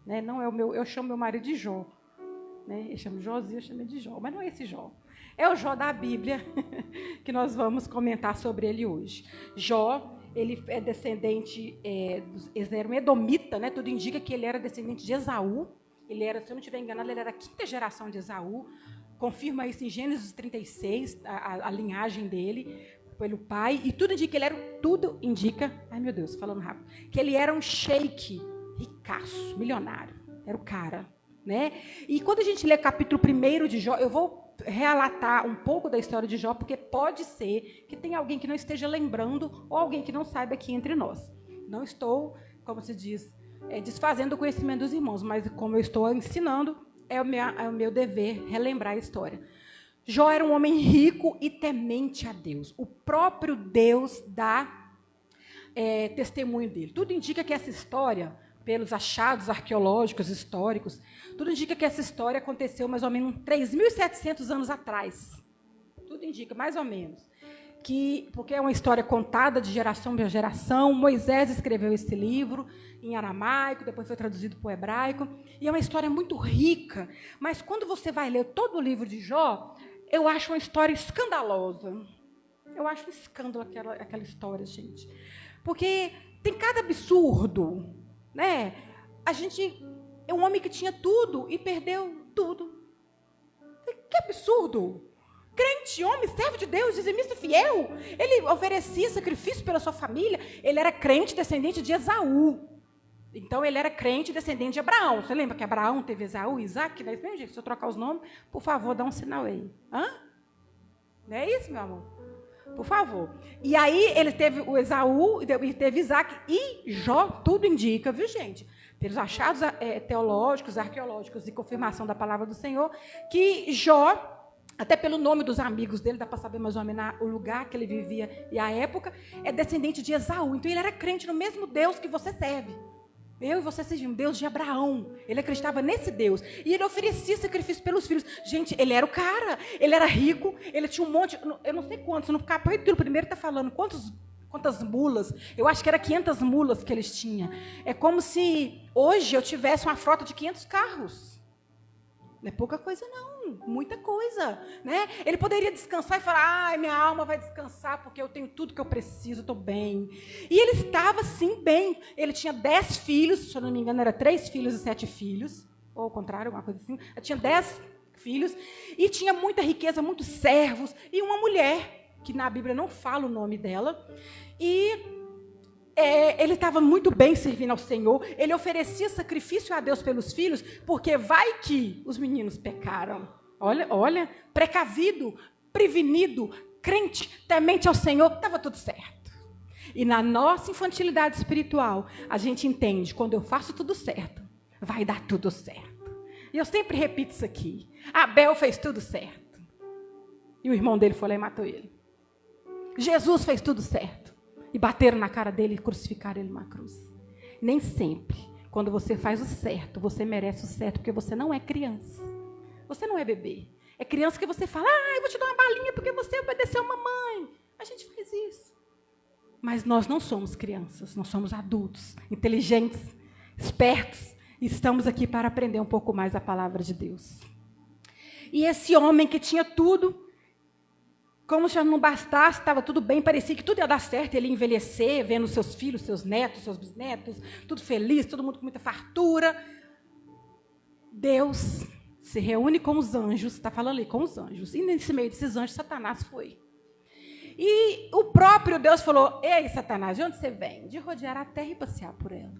Né? Não é eu chamo meu marido de Jó. Né? Eu chamo Josia, eu chamo de Jó. Mas não é esse Jó. É o Jó da Bíblia que nós vamos comentar sobre ele hoje. Jó, ele é descendente, eles eram edomita, né? Tudo indica que ele era descendente de Esaú. Ele era, se eu não estiver enganado, ele era a 5ª geração de Esaú. Confirma isso em Gênesis 36, a linhagem dele, pelo pai. E tudo indica, ai meu Deus, falando rápido, que ele era um sheik, ricaço, milionário. Era o cara, né? E quando a gente lê capítulo 1 de Jó, eu vou relatar um pouco da história de Jó, porque pode ser que tenha alguém que não esteja lembrando ou alguém que não saiba aqui entre nós. Não estou, como se diz, desfazendo o conhecimento dos irmãos, mas como eu estou ensinando, é o meu dever relembrar a história. Jó era um homem rico e temente a Deus. O próprio Deus dá testemunho dele. Tudo indica que essa história, pelos achados arqueológicos, históricos, tudo indica que essa história aconteceu mais ou menos 3.700 anos atrás. Tudo indica, mais ou menos. Porque é uma história contada de geração em geração. Moisés escreveu esse livro em aramaico, depois foi traduzido para o hebraico, e é uma história muito rica. Mas quando você vai ler todo o livro de Jó, eu acho uma história escandalosa. Eu acho um escândalo aquela história, gente. Porque tem cada absurdo, né? É um homem que tinha tudo e perdeu tudo. Que absurdo! Crente, homem, servo de Deus, dizimista fiel. Ele oferecia sacrifício pela sua família. Ele era crente, descendente de Esaú. Então, ele era crente, descendente de Abraão. Você lembra que Abraão teve Esaú e Isaac? Não é isso mesmo, gente? Se eu trocar os nomes, por favor, dá um sinal aí. Hã? Não é isso, meu amor? Por favor. E aí ele teve o Esaú, e teve Isaac e Jó, tudo indica, viu, gente? Pelos achados teológicos, arqueológicos e confirmação da palavra do Senhor, que Jó, até pelo nome dos amigos dele, dá para saber mais ou menos o lugar que ele vivia e a época, é descendente de Esaú. Então ele era crente no mesmo Deus que você serve. Eu e você servimos Deus de Abraão. Ele acreditava nesse Deus. E ele oferecia sacrifício pelos filhos. Gente, ele era o cara. Ele era rico. Ele tinha um monte... Eu não sei quantos. No capítulo primeiro está falando quantas mulas. Eu acho que era 500 mulas que eles tinham. É como se hoje eu tivesse uma frota de 500 carros. Não é pouca coisa, não. Muita coisa. Né? Ele poderia descansar e falar, ai, minha alma vai descansar porque eu tenho tudo que eu preciso, estou bem. E ele estava, sim, bem. Ele tinha 10 filhos, se eu não me engano, era 3 filhos e 7 filhos. Ou ao contrário, alguma coisa assim. Ele tinha 10 filhos. E tinha muita riqueza, muitos servos. E uma mulher, que na Bíblia não fala o nome dela. E... ele estava muito bem servindo ao Senhor. Ele oferecia sacrifício a Deus pelos filhos, porque vai que os meninos pecaram. Olha, precavido, prevenido, crente, temente ao Senhor, estava tudo certo. E na nossa infantilidade espiritual, a gente entende, quando eu faço tudo certo, vai dar tudo certo. E eu sempre repito isso aqui. Abel fez tudo certo. E o irmão dele foi lá e matou ele. Jesus fez tudo certo. E bateram na cara dele e crucificaram ele numa cruz. Nem sempre, quando você faz o certo, você merece o certo, porque você não é criança. Você não é bebê. É criança que você fala, eu vou te dar uma balinha porque você obedeceu a mamãe. A gente faz isso. Mas nós não somos crianças, nós somos adultos, inteligentes, espertos, e estamos aqui para aprender um pouco mais a palavra de Deus. E esse homem que tinha tudo, como já não bastasse, estava tudo bem, parecia que tudo ia dar certo, ele ia envelhecer, vendo seus filhos, seus netos, seus bisnetos, tudo feliz, todo mundo com muita fartura. Deus se reúne com os anjos, está falando ali, com os anjos, e nesse meio desses anjos, Satanás foi. E o próprio Deus falou, ei, Satanás, de onde você vem? De rodear a terra e passear por ela.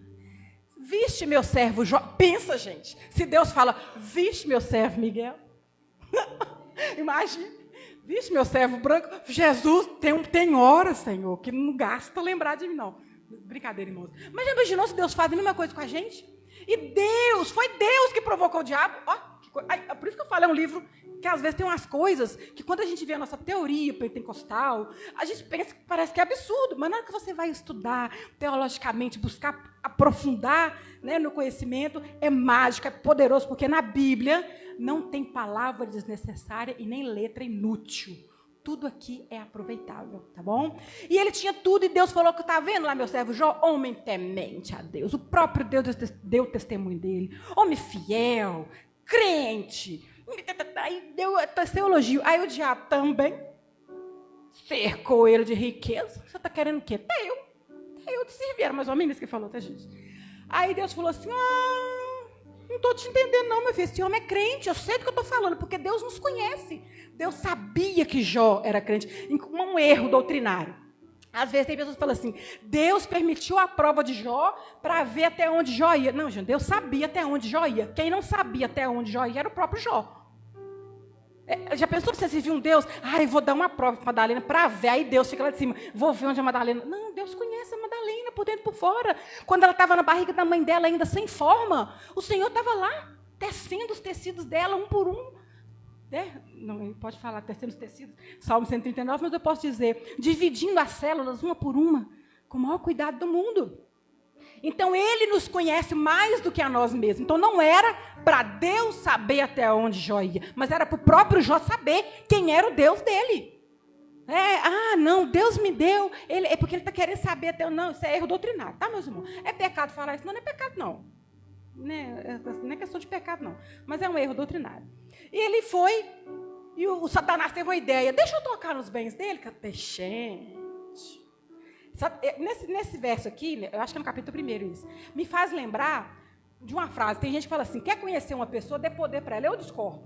Viste meu servo Jó, pensa, gente, se Deus fala, viste meu servo Miguel, imagina, viste meu servo branco, Jesus, tem horas, Senhor, que não gasta lembrar de mim, não. Brincadeira, irmãos. Mas já imaginou se Deus faz a mesma coisa com a gente? E Deus, foi Deus que provocou o diabo. Por isso que eu falo, é um livro que às vezes tem umas coisas que quando a gente vê a nossa teoria pentecostal, a gente pensa que parece que é absurdo, mas na hora que você vai estudar teologicamente, buscar aprofundar, né, no conhecimento, é mágico, é poderoso, porque na Bíblia não tem palavra desnecessária e nem letra inútil. Tudo aqui é aproveitável, tá bom? E ele tinha tudo e Deus falou que está vendo lá, meu servo Jó, homem temente a Deus. O próprio Deus deu testemunho dele. Homem fiel, crente. Aí deu esse elogio. Aí o diabo também cercou ele de riqueza. Você está querendo o quê? Eu te servir. Era mais ou menos isso que falou, tá, gente? Aí Deus falou assim, não estou te entendendo não, meu filho. Esse homem é crente, eu sei do que eu estou falando, porque Deus nos conhece. Deus sabia que Jó era crente. Um erro doutrinário. Às vezes tem pessoas que falam assim, Deus permitiu a prova de Jó para ver até onde Jó ia. Não, gente, Deus sabia até onde Jó ia. Quem não sabia até onde Jó ia era o próprio Jó. Já pensou que você serviu um Deus? Eu vou dar uma prova para Madalena para ver. Aí Deus fica lá de cima, vou ver onde é a Madalena. Não, Deus conhece a Madalena por dentro e por fora. Quando ela estava na barriga da mãe dela ainda sem forma, o Senhor estava lá, tecendo os tecidos dela um por um. Não, ele pode falar tecendo os tecidos, Salmo 139, mas eu posso dizer, dividindo as células uma por uma, com o maior cuidado do mundo. Então, ele nos conhece mais do que a nós mesmos. Então, não era para Deus saber até onde Jó ia, mas era para o próprio Jó saber quem era o Deus dele. Não, Deus me deu, é porque ele está querendo saber até onde. Não, isso é erro doutrinário, tá, meus irmãos? É pecado falar isso? Não é pecado, não. Não é questão de pecado, não. Mas é um erro doutrinário. E ele foi, e o Satanás teve uma ideia, deixa eu tocar nos bens dele, gente. Nesse verso aqui, eu acho que é no capítulo 1 isso, me faz lembrar de uma frase, tem gente que fala assim, quer conhecer uma pessoa, dê poder para ela. Eu discordo.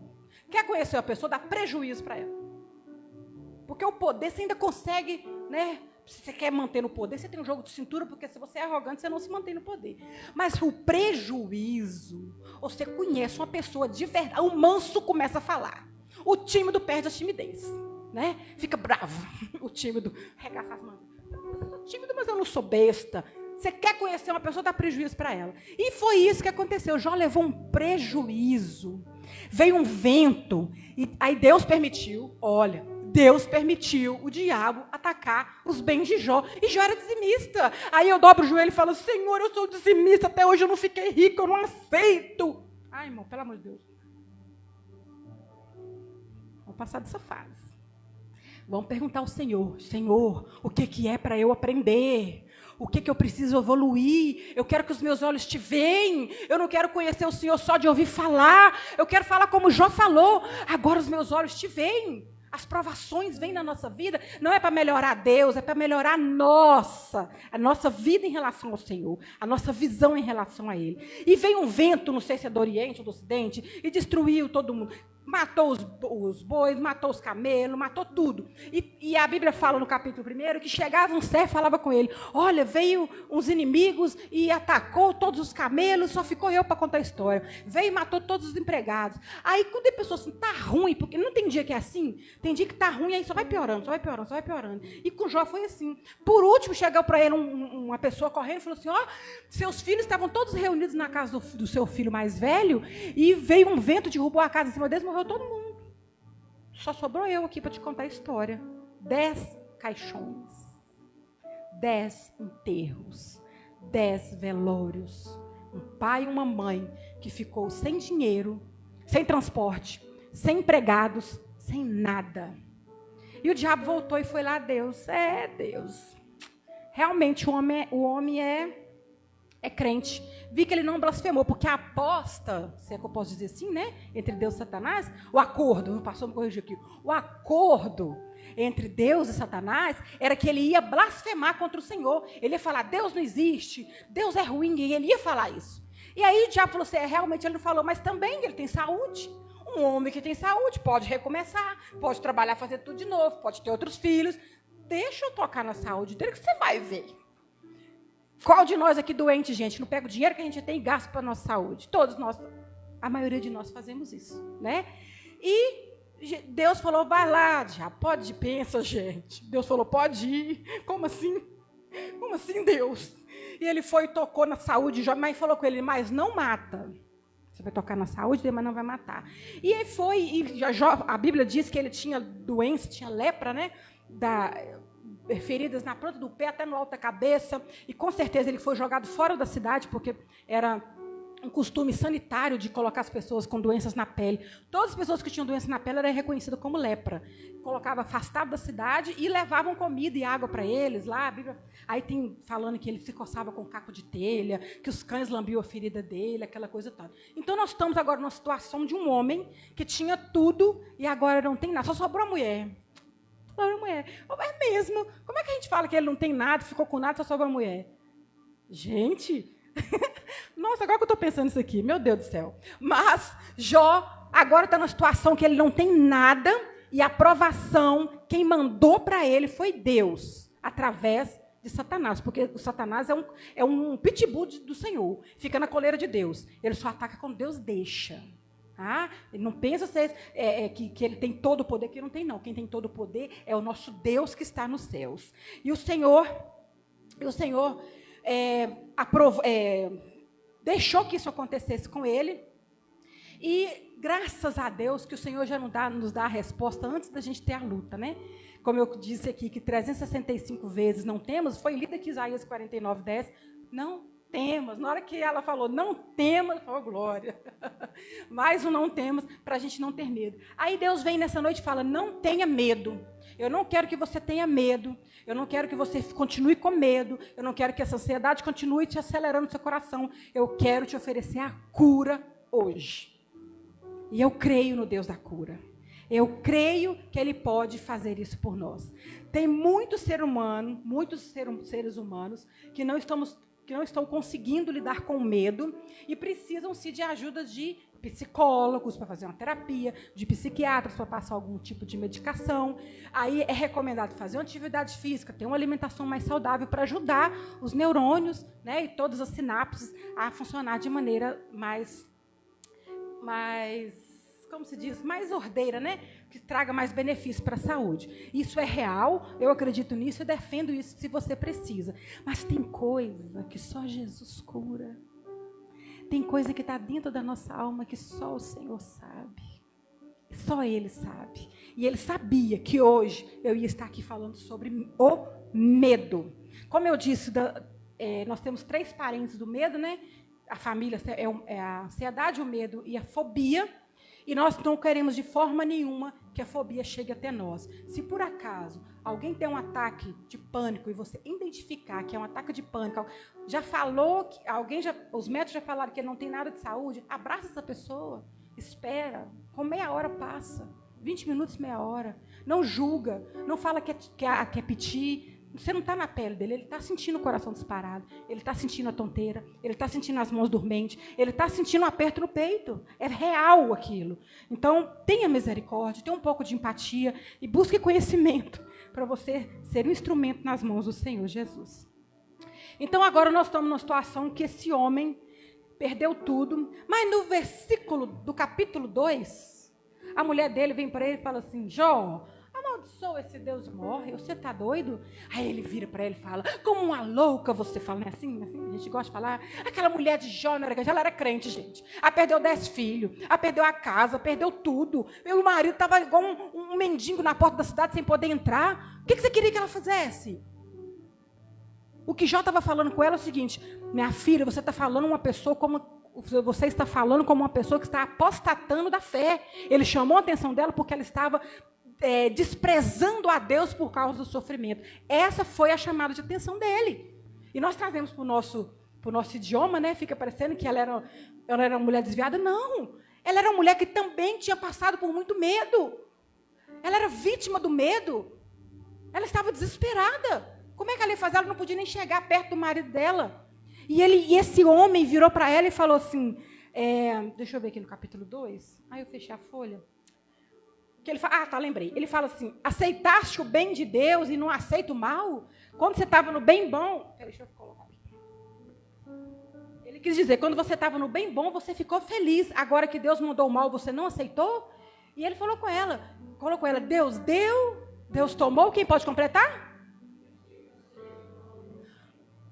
Quer conhecer uma pessoa, dá prejuízo para ela. Porque o poder você ainda consegue, né? Se você quer manter no poder, você tem um jogo de cintura, porque se você é arrogante, você não se mantém no poder. Mas o prejuízo, você conhece uma pessoa de verdade, o manso começa a falar, o tímido perde a timidez. né? Fica bravo. O tímido regaça as mãos. Eu sou tímido, mas eu não sou besta. Você quer conhecer uma pessoa, dá prejuízo para ela. E foi isso que aconteceu. Jó levou um prejuízo. Veio um vento. E aí Deus permitiu, olha, Deus permitiu o diabo atacar os bens de Jó. E Jó era dizimista. Aí eu dobro o joelho e falo, Senhor, eu sou dizimista, até hoje eu não fiquei rico, eu não aceito. Ai, irmão, pelo amor de Deus. Vamos passar dessa fase. Vamos perguntar ao Senhor, Senhor, o que é para eu aprender? O que eu preciso evoluir? Eu quero que os meus olhos te veem. Eu não quero conhecer o Senhor só de ouvir falar. Eu quero falar como Jó falou. Agora os meus olhos te veem. As provações vêm na nossa vida, não é para melhorar Deus, é para melhorar a nossa vida em relação ao Senhor, a nossa visão em relação a Ele. E veio um vento, não sei se é do Oriente ou do Ocidente, e destruiu todo mundo. Matou os bois, matou os camelos, matou tudo. E a Bíblia fala no capítulo 1 que chegava um servo e falava com ele, olha, veio uns inimigos e atacou todos os camelos, só ficou eu para contar a história. Veio e matou todos os empregados. Aí quando a pessoa assim, tá ruim, porque não tem dia que é assim, tem dia que tá ruim, aí só vai piorando, só vai piorando, só vai piorando. E com Jó foi assim. Por último, chegou para ele uma pessoa correndo e falou assim, ó, seus filhos estavam todos reunidos na casa do seu filho mais velho e veio um vento, derrubou a casa em cima deles, morreu todo mundo. Só sobrou eu aqui para te contar a história. 10 caixões, 10 enterros, 10 velórios. Um pai e uma mãe que ficou sem dinheiro, sem transporte, sem empregados, sem nada. E o diabo voltou e foi lá, Deus. Deus. Realmente o homem é crente. Vi que ele não blasfemou, porque a aposta, se é que eu posso dizer assim, né? Entre Deus e Satanás, o acordo, o pastor me corrigiu aqui, o acordo entre Deus e Satanás era que ele ia blasfemar contra o Senhor. Ele ia falar, Deus não existe, Deus é ruim, e ele ia falar isso. E aí o diabo falou assim, realmente ele não falou, mas também ele tem saúde. Um homem que tem saúde pode recomeçar, pode trabalhar, fazer tudo de novo, pode ter outros filhos. Deixa eu tocar na saúde dele que você vai ver. Qual de nós aqui doente, gente, não pega o dinheiro que a gente tem e gasta para a nossa saúde? Todos nós, a maioria de nós fazemos isso, né? E Deus falou, vai lá, já pode ir, pensa, gente. Deus falou, pode ir. Como assim? Como assim, Deus? E ele foi e tocou na saúde de Jó, mas falou com ele, mas não mata. Você vai tocar na saúde dele, mas não vai matar. E aí foi, e Jó, a Bíblia diz que ele tinha doença, tinha lepra, né? Feridas na planta do pé, até no alto da cabeça, e com certeza ele foi jogado fora da cidade, porque era um costume sanitário de colocar as pessoas com doenças na pele. Todas as pessoas que tinham doença na pele eram reconhecidas como lepra. Colocava afastado da cidade e levavam comida e água para eles lá. A Bíblia, aí tem falando que ele se coçava com caco de telha, que os cães lambiam a ferida dele, aquela coisa toda. Então nós estamos agora numa situação de um homem que tinha tudo e agora não tem nada, só sobrou a mulher. Sobrou a mulher. É mesmo? Como é que a gente fala que ele não tem nada, ficou com nada, só sobrou a mulher? Gente... Nossa, agora que eu estou pensando isso aqui, meu Deus do céu. Mas Jó agora está numa situação que ele não tem nada e a aprovação, quem mandou para ele foi Deus, através de Satanás, porque o Satanás é um pitbull do Senhor, fica na coleira de Deus. Ele só ataca quando Deus deixa. Ah, ele não pensa que ele tem todo o poder, que não tem, não. Quem tem todo o poder é o nosso Deus que está nos céus. E o Senhor deixou que isso acontecesse com ele, e graças a Deus que o Senhor já nos dá a resposta antes da gente ter a luta, né? Como eu disse aqui, que 365 vezes não temos, foi lida aqui Isaías 49:10, não temos. Na hora que ela falou, não temos, oh glória, mais um não temos, para a gente não ter medo. Aí Deus vem nessa noite e fala, não tenha medo. Eu não quero que você tenha medo, eu não quero que você continue com medo, eu não quero que essa ansiedade continue te acelerando no seu coração. Eu quero te oferecer a cura hoje. E eu creio no Deus da cura. Eu creio que Ele pode fazer isso por nós. Tem muitos seres humanos que não estão conseguindo lidar com o medo e precisam-se de ajuda de psicólogos para fazer uma terapia, de psiquiatras para passar algum tipo de medicação. Aí é recomendado fazer uma atividade física, ter uma alimentação mais saudável para ajudar os neurônios, né, e todas as sinapses a funcionar de maneira mais como se diz, mais ordeira, né? que traga mais benefício para a saúde. Isso é real, eu acredito nisso, eu defendo isso se você precisa. Mas tem coisa que só Jesus cura. Tem coisa que está dentro da nossa alma que só o Senhor sabe. Só Ele sabe. E Ele sabia que hoje eu ia estar aqui falando sobre o medo. Como eu disse, nós temos 3 parentes do medo, né? A família é a ansiedade, o medo e a fobia. E nós não queremos de forma nenhuma que a fobia chegue até nós. Se por acaso alguém tem um ataque de pânico e você identificar que é um ataque de pânico, já falou, os médicos já falaram que ele não tem nada de saúde, abraça essa pessoa, espera, com meia hora passa, 20 minutos, meia hora. Não julga, não fala que é piti. Você não está na pele dele, ele está sentindo o coração disparado, ele está sentindo a tonteira, ele está sentindo as mãos dormentes, ele está sentindo um aperto no peito. É real aquilo. Então, tenha misericórdia, tenha um pouco de empatia e busque conhecimento para você ser um instrumento nas mãos do Senhor Jesus. Então, agora nós estamos numa situação que esse homem perdeu tudo, mas no versículo do capítulo 2, a mulher dele vem para ele e fala assim: Jó, amaldiçoa esse Deus morre, você tá doido? Aí ele vira para ele e fala, como uma louca você fala, não é assim? A gente gosta de falar. Aquela mulher de Jó não era crente, ela era crente, gente. Ela perdeu 10 filhos, ela perdeu a casa, perdeu tudo. Meu marido estava igual um mendigo na porta da cidade sem poder entrar. O que você queria que ela fizesse? O que Jó estava falando com ela é o seguinte: minha filha, você está falando uma pessoa você está falando como uma pessoa que está apostatando da fé. Ele chamou a atenção dela porque ela estava desprezando a Deus por causa do sofrimento. Essa foi a chamada de atenção dele. E nós trazemos para o nosso idioma, né? Fica parecendo que ela era uma mulher desviada. Não, ela era uma mulher que também tinha passado por muito medo. Ela era vítima do medo. Ela estava desesperada. Como é que ela ia fazer? Ela não podia nem chegar perto do marido dela. E esse homem virou para ela e falou assim, deixa eu ver aqui no capítulo 2. Eu fechei a folha. Que ele fala, lembrei. Ele fala assim, aceitaste o bem de Deus e não aceita o mal? Quando você estava no bem bom... Deixa eu colocar aqui. Ele quis dizer, quando você estava no bem bom, você ficou feliz. Agora que Deus mandou o mal, você não aceitou? E ele falou com ela, Deus deu, Deus tomou, quem pode completar?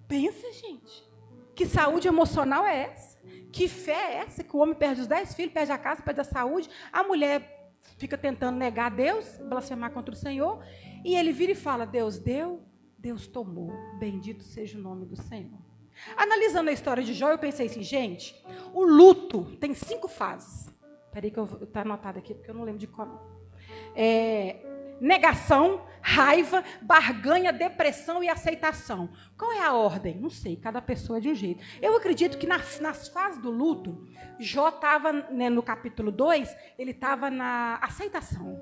Pensa, gente. Que saúde emocional é essa? Que fé é essa? Que o homem perde os 10 filhos, perde a casa, perde a saúde. A mulher fica tentando negar Deus, blasfemar contra o Senhor. E ele vira e fala, Deus deu, Deus tomou. Bendito seja o nome do Senhor. Analisando a história de Jó, eu pensei assim, gente, o luto tem 5 fases. Espera aí que está anotado aqui, porque eu não lembro de qual. Negação, raiva, barganha, depressão e aceitação. Qual é a ordem? Não sei, cada pessoa é de um jeito. Eu acredito que nas fases do luto, Jó estava, no capítulo 2, ele estava na aceitação.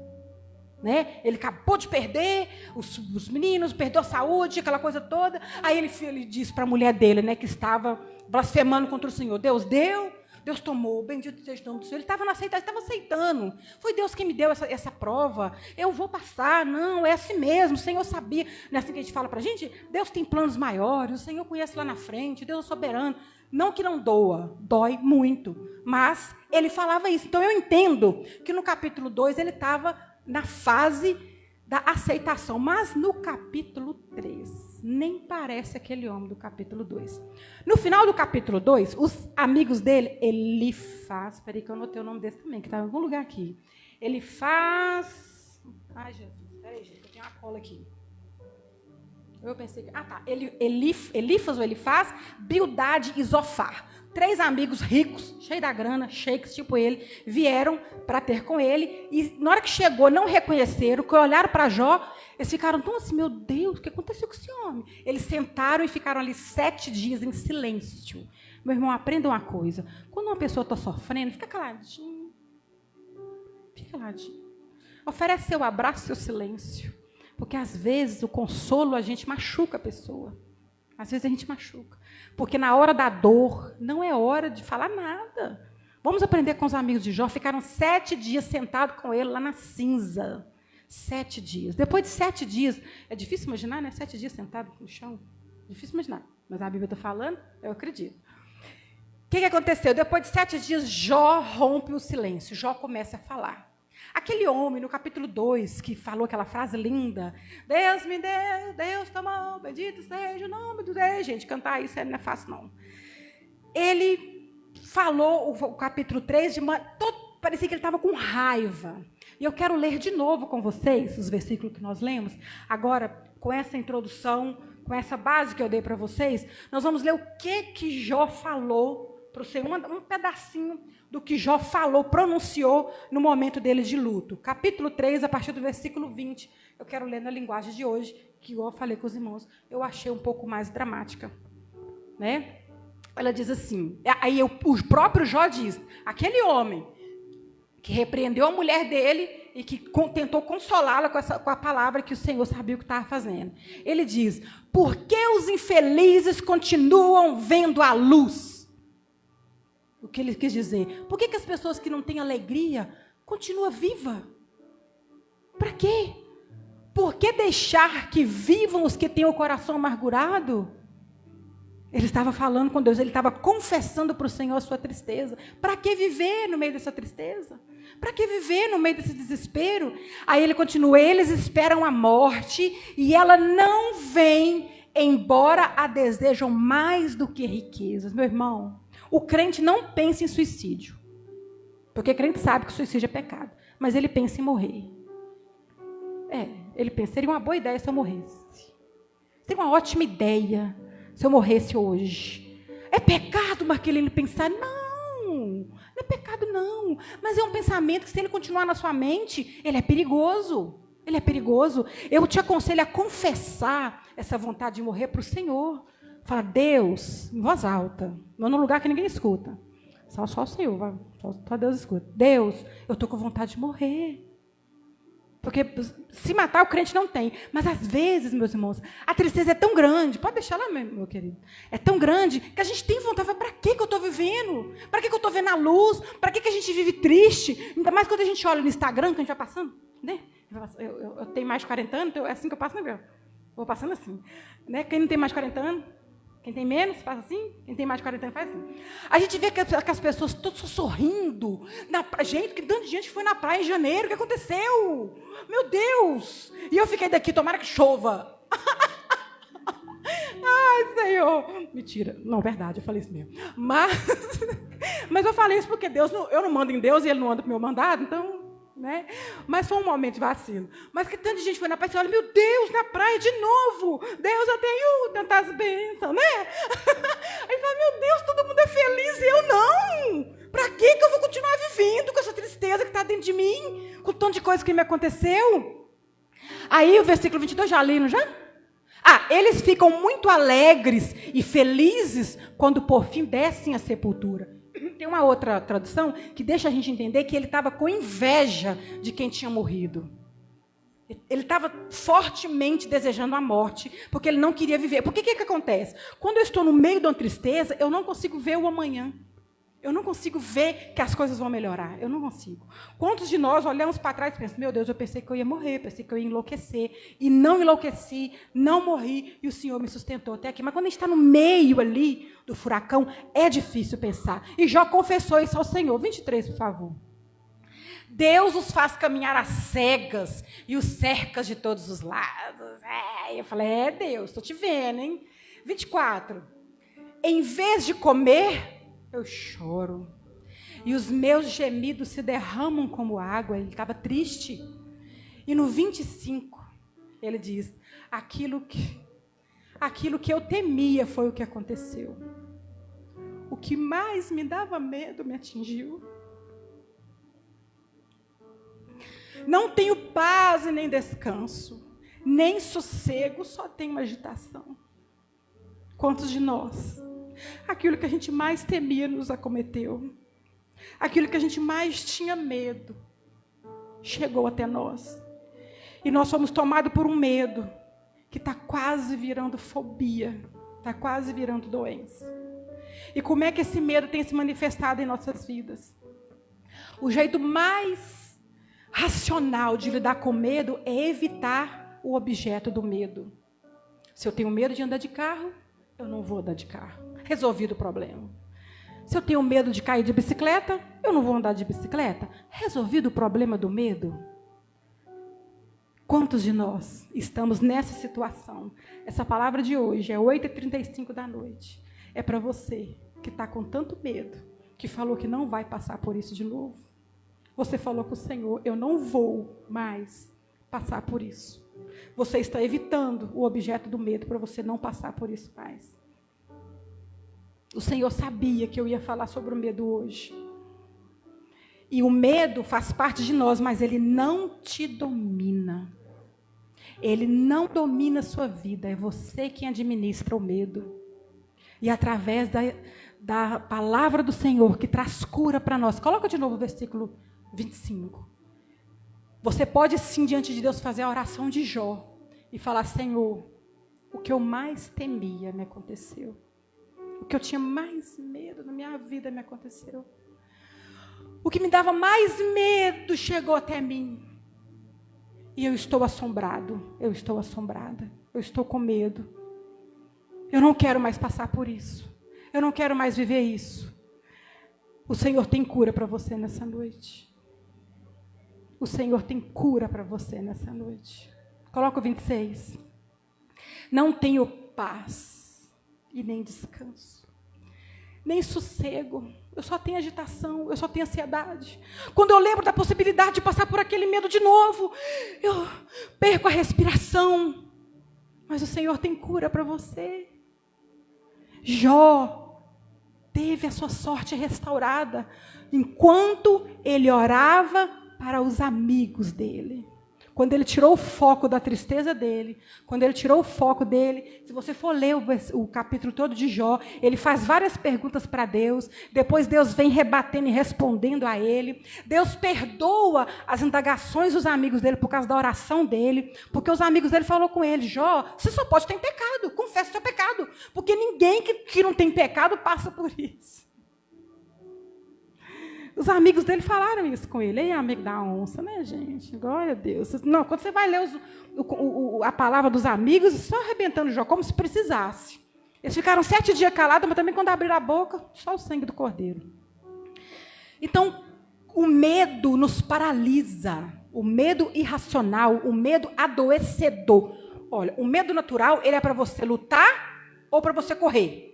Né? Ele acabou de perder os meninos, perdeu a saúde, aquela coisa toda. Aí ele disse para a mulher dele, né, que estava blasfemando contra o Senhor, Deus deu, Deus tomou, bendito seja o nome do Senhor. Ele estava aceitando. Foi Deus quem me deu essa prova. Eu vou passar. Não, é assim mesmo. O Senhor sabia. Não é assim que a gente fala para a gente? Deus tem planos maiores. O Senhor conhece lá na frente. Deus é soberano. Não que não doa. Dói muito. Mas ele falava isso. Então eu entendo que no capítulo 2 ele estava na fase da aceitação. Mas no capítulo 3, nem parece aquele homem do capítulo 2. No final do capítulo 2, os amigos dele, Elifaz, espera aí que eu anotei o nome desse também, que está em algum lugar aqui. Elifaz, ai Jesus, espera aí gente, eu tenho uma cola aqui. Eu pensei que, Elifaz ou Elifaz, Bildade e Zofar. 3 amigos ricos, cheios da grana, sheiks, tipo ele, vieram para ter com ele, e na hora que chegou, não reconheceram, que olharam para Jó, eles ficaram tão assim, meu Deus, o que aconteceu com esse homem? Eles sentaram e ficaram ali 7 dias em silêncio. Meu irmão, aprenda uma coisa, quando uma pessoa está sofrendo, fica caladinho. Oferece seu abraço, seu silêncio, porque às vezes o consolo, a gente machuca a pessoa. Às vezes a gente machuca. Porque na hora da dor, não é hora de falar nada. Vamos aprender com os amigos de Jó. Ficaram 7 dias sentados com ele lá na cinza. 7 dias. Depois de 7 dias, é difícil imaginar, né? 7 dias sentado no chão. Difícil imaginar. Mas a Bíblia está falando, eu acredito. O que aconteceu? Depois de 7 dias, Jó rompe o silêncio. Jó começa a falar. Aquele homem, no capítulo 2, que falou aquela frase linda, Deus me deu, Deus tomou, bendito seja o nome do Deus. Gente, cantar isso não é fácil, não. Ele falou o capítulo 3, parecia que ele estava com raiva. E eu quero ler de novo com vocês os versículos que nós lemos. Agora, com essa introdução, com essa base que eu dei para vocês, nós vamos ler o que Jó falou para o Senhor, um pedacinho do que Jó falou, pronunciou no momento dele de luto. Capítulo 3, a partir do versículo 20. Eu quero ler na linguagem de hoje, que eu falei com os irmãos. Eu achei um pouco mais dramática. Né? Ela diz assim, o próprio Jó diz, aquele homem que repreendeu a mulher dele e que tentou consolá-la com a palavra que o Senhor sabia o que estava fazendo. Ele diz, por que os infelizes continuam vendo a luz? O que ele quis dizer? Por que as pessoas que não têm alegria continuam vivas? Para quê? Por que deixar que vivam os que têm o coração amargurado? Ele estava falando com Deus, ele estava confessando para o Senhor a sua tristeza. Para que viver no meio dessa tristeza? Para que viver no meio desse desespero? Aí ele continua, eles esperam a morte e ela não vem, embora a desejam mais do que riquezas. Meu irmão, o crente não pensa em suicídio, porque o crente sabe que o suicídio é pecado, mas ele pensa em morrer. Ele pensa, seria uma boa ideia se eu morresse. Seria uma ótima ideia se eu morresse hoje. É pecado, Marquelino, pensar? Não é pecado não, mas é um pensamento que se ele continuar na sua mente, ele é perigoso. Ele é perigoso. Eu te aconselho a confessar essa vontade de morrer para o Senhor. Fala, Deus, em voz alta, não num lugar que ninguém escuta. Só o Senhor, só Deus escuta. Deus, eu estou com vontade de morrer. Porque se matar o crente não tem. Mas às vezes, meus irmãos, a tristeza é tão grande. Pode deixar lá, meu querido. É tão grande que a gente tem vontade. Para que eu estou vivendo? Para que eu estou vendo a luz? Para que a gente vive triste? Ainda mais quando a gente olha no Instagram, que a gente vai passando. Né? Eu tenho mais de 40 anos, então é assim que eu passo, né? Vou passando assim. Né? Quem não tem mais de 40 anos, quem tem menos, faz assim. Quem tem mais de 40 anos, faz assim. A gente vê que as pessoas todas sorrindo. Gente, que tanto de gente foi na praia em janeiro. O que aconteceu? Meu Deus! E eu fiquei daqui, tomara que chova. Ai, Senhor. Mentira. Não, verdade, eu falei isso mesmo. Mas eu falei isso porque eu não mando em Deus e Ele não anda para o meu mandado, então... Né? Mas foi um momento de vacilo. Mas que tanta gente foi na praia e olha, meu Deus, na praia de novo. Deus, eu tenho tantas bênçãos, né? Aí fala, meu Deus, todo mundo é feliz e eu não. Para que eu vou continuar vivendo com essa tristeza que está dentro de mim? Com tanto de coisa que me aconteceu? Aí o versículo 22, já li, não já? Eles ficam muito alegres e felizes quando por fim descem à sepultura. Tem uma outra tradução que deixa a gente entender que ele estava com inveja de quem tinha morrido. Ele estava fortemente desejando a morte, porque ele não queria viver. Porque o que acontece? Quando eu estou no meio de uma tristeza, eu não consigo ver o amanhã. Eu não consigo ver que as coisas vão melhorar. Eu não consigo. Quantos de nós olhamos para trás e pensamos, meu Deus, eu pensei que eu ia morrer, pensei que eu ia enlouquecer. E não enlouqueci, não morri, e o Senhor me sustentou até aqui. Mas quando a gente está no meio ali do furacão, é difícil pensar. E Jó confessou isso ao Senhor. 23, por favor. Deus os faz caminhar às cegas e os cerca de todos os lados. Eu falei, Deus, estou te vendo, hein? 24. Em vez de comer... eu choro, e os meus gemidos se derramam como água. Ele estava triste. E no 25, ele diz, aquilo que eu temia foi o que aconteceu. O que mais me dava medo me atingiu. Não tenho paz e nem descanso, nem sossego, só tenho agitação. Quantos de nós? Aquilo que a gente mais temia nos acometeu. Aquilo que a gente mais tinha medo chegou até nós. E nós fomos tomados por um medo que está quase virando fobia, está quase virando doença. E como é que esse medo tem se manifestado em nossas vidas? O jeito mais racional de lidar com medo é evitar o objeto do medo. Se eu tenho medo de andar de carro, eu não vou andar de carro. Resolvido o problema. Se eu tenho medo de cair de bicicleta, eu não vou andar de bicicleta. Resolvido o problema do medo? Quantos de nós estamos nessa situação? Essa palavra de hoje é 8h35 da noite. É para você que está com tanto medo, que falou que não vai passar por isso de novo. Você falou com o Senhor, eu não vou mais passar por isso. Você está evitando o objeto do medo para você não passar por isso mais. O Senhor sabia que eu ia falar sobre o medo hoje. E o medo faz parte de nós, mas ele não te domina. Ele não domina a sua vida. É você quem administra o medo. E através da palavra do Senhor, que traz cura para nós. Coloca de novo o versículo 25. Você pode sim, diante de Deus, fazer a oração de Jó. E falar, Senhor, o que eu mais temia me aconteceu. O que eu tinha mais medo na minha vida me aconteceu. O que me dava mais medo chegou até mim. E eu estou assombrado, eu estou assombrada, eu estou com medo. Eu não quero mais passar por isso. Eu não quero mais viver isso. O Senhor tem cura para você nessa noite. O Senhor tem cura para você nessa noite. Coloca o 26. Não tenho paz e nem descanso, nem sossego. Eu só tenho agitação, eu só tenho ansiedade. Quando eu lembro da possibilidade de passar por aquele medo de novo, eu perco a respiração. Mas o Senhor tem cura para você. Jó teve a sua sorte restaurada enquanto ele orava para os amigos dele. Quando ele tirou o foco da tristeza dele, quando ele tirou o foco dele, se você for ler o capítulo todo de Jó, ele faz várias perguntas para Deus, depois Deus vem rebatendo e respondendo a ele, Deus perdoa as indagações dos amigos dele por causa da oração dele, porque os amigos dele falaram com ele, Jó, você só pode ter pecado, confessa o seu pecado, porque ninguém que não tem pecado passa por isso. Os amigos dele falaram isso com ele. Ei, amigo da onça, né, gente? Glória a Deus. Não, quando você vai ler a palavra dos amigos, só arrebentando Jó, como se precisasse. Eles ficaram 7 dias calados, mas também quando abriram a boca, só o sangue do cordeiro. Então, o medo nos paralisa. O medo irracional, o medo adoecedor. Olha, o medo natural, ele é para você lutar ou para você correr.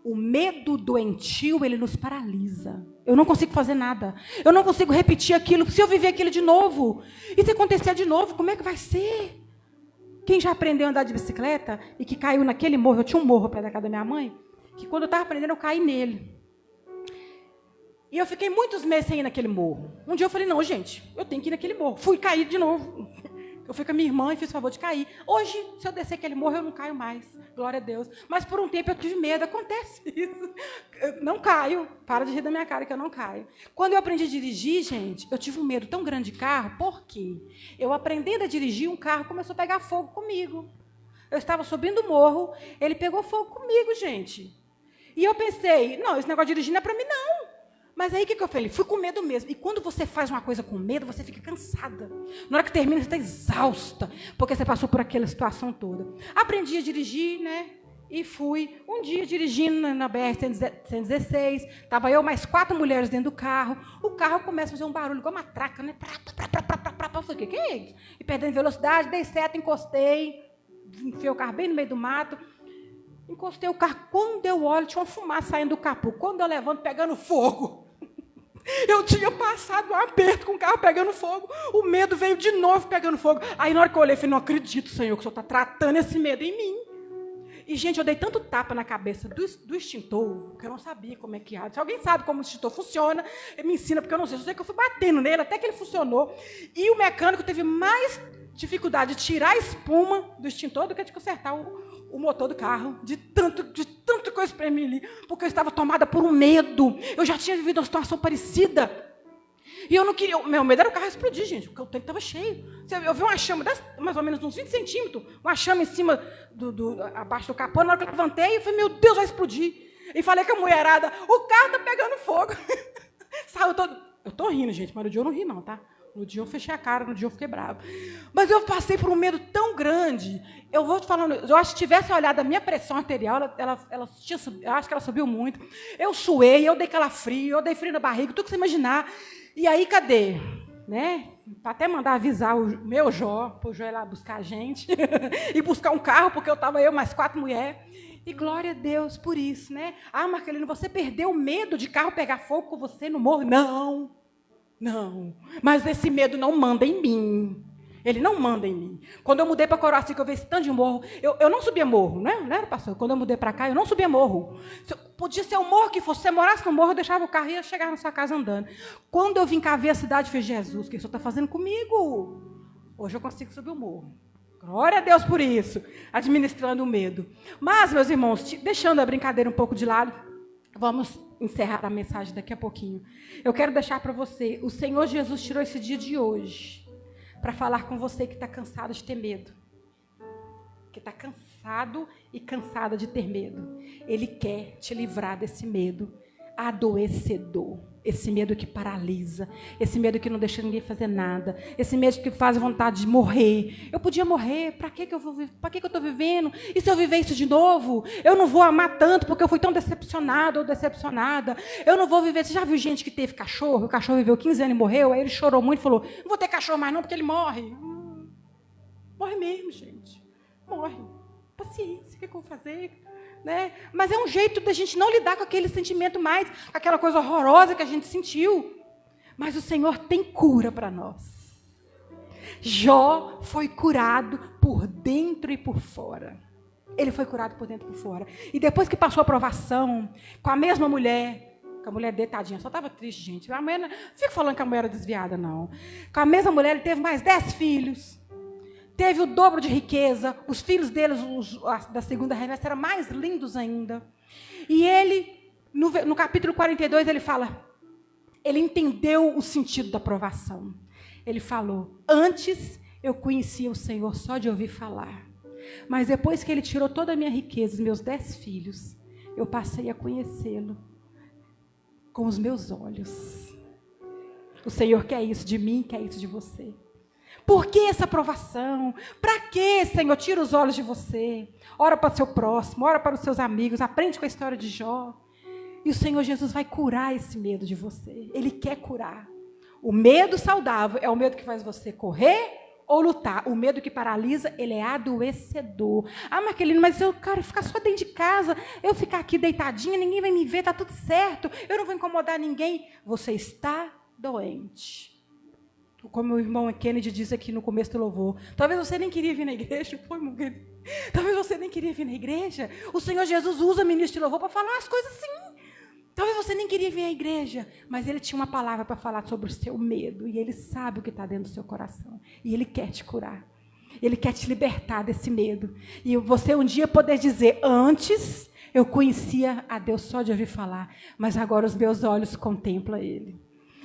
O medo doentio, ele nos paralisa. Eu não consigo fazer nada. Eu não consigo repetir aquilo. Se eu viver aquilo de novo, e se acontecer de novo, como é que vai ser? Quem já aprendeu a andar de bicicleta e que caiu naquele morro, eu tinha um morro perto da casa da minha mãe, que quando eu estava aprendendo, eu caí nele. E eu fiquei muitos meses sem ir naquele morro. Um dia eu falei, não, gente, eu tenho que ir naquele morro. Fui cair de novo. Eu fui com a minha irmã e fiz o favor de cair. Hoje, se eu descer aquele morro, eu não caio mais. Glória a Deus. Mas por um tempo eu tive medo. Acontece isso. Eu não caio. Para de rir da minha cara que eu não caio. Quando eu aprendi a dirigir, gente, eu tive um medo tão grande de carro. Por quê? Eu aprendendo a dirigir, um carro começou a pegar fogo comigo. Eu estava subindo o morro, ele pegou fogo comigo, gente. E eu pensei, não, esse negócio de dirigir não é para mim, não. Mas aí o que eu falei? Fui com medo mesmo. E quando você faz uma coisa com medo, você fica cansada. Na hora que termina, você está exausta, porque você passou por aquela situação toda. Aprendi a dirigir, né? E fui. Um dia dirigindo na BR-116, estava eu mais 4 mulheres dentro do carro. O carro começa a fazer um barulho igual uma traca, né? Eu falei, que é isso? E perdendo velocidade, dei seta, encostei, enfiei o carro bem no meio do mato. Encostei o carro. Quando eu olho, tinha uma fumaça saindo do capô. Quando eu levanto, pegando fogo. Eu tinha passado um aperto com o carro pegando fogo. O medo veio de novo pegando fogo. Aí na hora que eu olhei, eu falei, não acredito, Senhor, que o Senhor está tratando esse medo em mim. E, gente, eu dei tanto tapa na cabeça do extintor, que eu não sabia como é que era. Se alguém sabe como o extintor funciona, me ensina, porque eu não sei. Eu sei que eu fui batendo nele até que ele funcionou. E o mecânico teve mais dificuldade de tirar a espuma do extintor do que de consertar o motor do carro, de tanta coisa para mim ali, porque eu estava tomada por um medo. Eu já tinha vivido uma situação parecida. E eu não queria. Meu medo era o carro explodir, gente, porque o tanque estava cheio. Eu vi uma chama, mais ou menos uns 20 centímetros, uma chama em cima, abaixo do capô. Na hora que eu levantei, eu falei, meu Deus, vai explodir. E falei com a mulherada, o carro está pegando fogo. Saiu todo. Eu estou rindo, gente, mas no dia eu não ri, não, tá? No dia eu fechei a cara, no dia eu fiquei brava. Mas eu passei por um medo tão grande. Eu vou te falando, eu acho que se tivesse olhado a minha pressão arterial, eu acho que ela subiu muito. Eu suei, eu dei calafrio, eu dei frio na barriga, tudo que você imaginar. E aí, cadê? Né? Para até mandar avisar o meu Jó, para o Jó ir lá buscar a gente, e buscar um carro, porque eu estava mais 4 mulheres. E glória a Deus por isso, né? Ah, Marcelino, você perdeu o medo de carro pegar fogo com você no morro? Não. Mas esse medo não manda em mim. Ele não manda em mim. Quando eu mudei para Coroaci, que eu vi esse tanto de morro, eu não subia morro, né? Não era, pastor? Quando eu mudei para cá, eu não subia morro. Podia ser o morro que fosse. Se você morasse no morro, eu deixava o carro e ia chegar na sua casa andando. Quando eu vim cá ver a cidade, eu falei, Jesus, o que o senhor está fazendo comigo? Hoje eu consigo subir o morro. Glória a Deus por isso, administrando o medo. Mas, meus irmãos, deixando a brincadeira um pouco de lado, vamos encerrar a mensagem daqui a pouquinho. Eu quero deixar para você, o Senhor Jesus tirou esse dia de hoje para falar com você que está cansado de ter medo. Que está cansado e cansada de ter medo. Ele quer te livrar desse medo adoecedor. Esse medo que paralisa, esse medo que não deixa ninguém fazer nada, esse medo que faz vontade de morrer. Eu podia morrer, para que eu estou vivendo? E se eu viver isso de novo? Eu não vou amar tanto porque eu fui tão decepcionado ou decepcionada. Eu não vou viver. Você já viu gente que teve cachorro? O cachorro viveu 15 anos e morreu, aí ele chorou muito e falou, não vou ter cachorro mais não porque ele morre. Morre mesmo, gente. Morre. Paciência, o que eu vou fazer? Né? Mas é um jeito da gente não lidar com aquele sentimento mais, com aquela coisa horrorosa que a gente sentiu. Mas o Senhor tem cura para nós. Jó foi curado por dentro e por fora. Ele foi curado por dentro e por fora. E depois que passou a provação, com a mesma mulher, com a mulher dele, tadinha, só estava triste, gente. A mulher, não fico falando que a mulher era desviada, não. Com a mesma mulher, ele teve mais 10 filhos. Teve o dobro de riqueza, os filhos deles, da segunda remessa, eram mais lindos ainda. E ele, no capítulo 42, ele fala, ele entendeu o sentido da provação. Ele falou, antes eu conhecia o Senhor só de ouvir falar. Mas depois que ele tirou toda a minha riqueza, os meus 10 filhos, eu passei a conhecê-lo com os meus olhos. O Senhor quer isso de mim, quer isso de você. Por que essa provação? Para que, Senhor? Tira os olhos de você. Ora para o seu próximo, ora para os seus amigos, aprende com a história de Jó. E o Senhor Jesus vai curar esse medo de você. Ele quer curar. O medo saudável é o medo que faz você correr ou lutar. O medo que paralisa, ele é adoecedor. Ah, Marcelino, mas eu quero ficar só dentro de casa, eu ficar aqui deitadinha, ninguém vai me ver, está tudo certo, eu não vou incomodar ninguém. Você está doente. Como o irmão Kennedy disse aqui no começo do louvor, talvez você nem queria vir na igreja, talvez você nem queria vir na igreja, o Senhor Jesus usa ministro de louvor para falar as coisas assim, talvez você nem queria vir à igreja, mas Ele tinha uma palavra para falar sobre o seu medo, e Ele sabe o que está dentro do seu coração, e Ele quer te curar, Ele quer te libertar desse medo, e você um dia poder dizer, antes eu conhecia a Deus só de ouvir falar, mas agora os meus olhos contemplam Ele.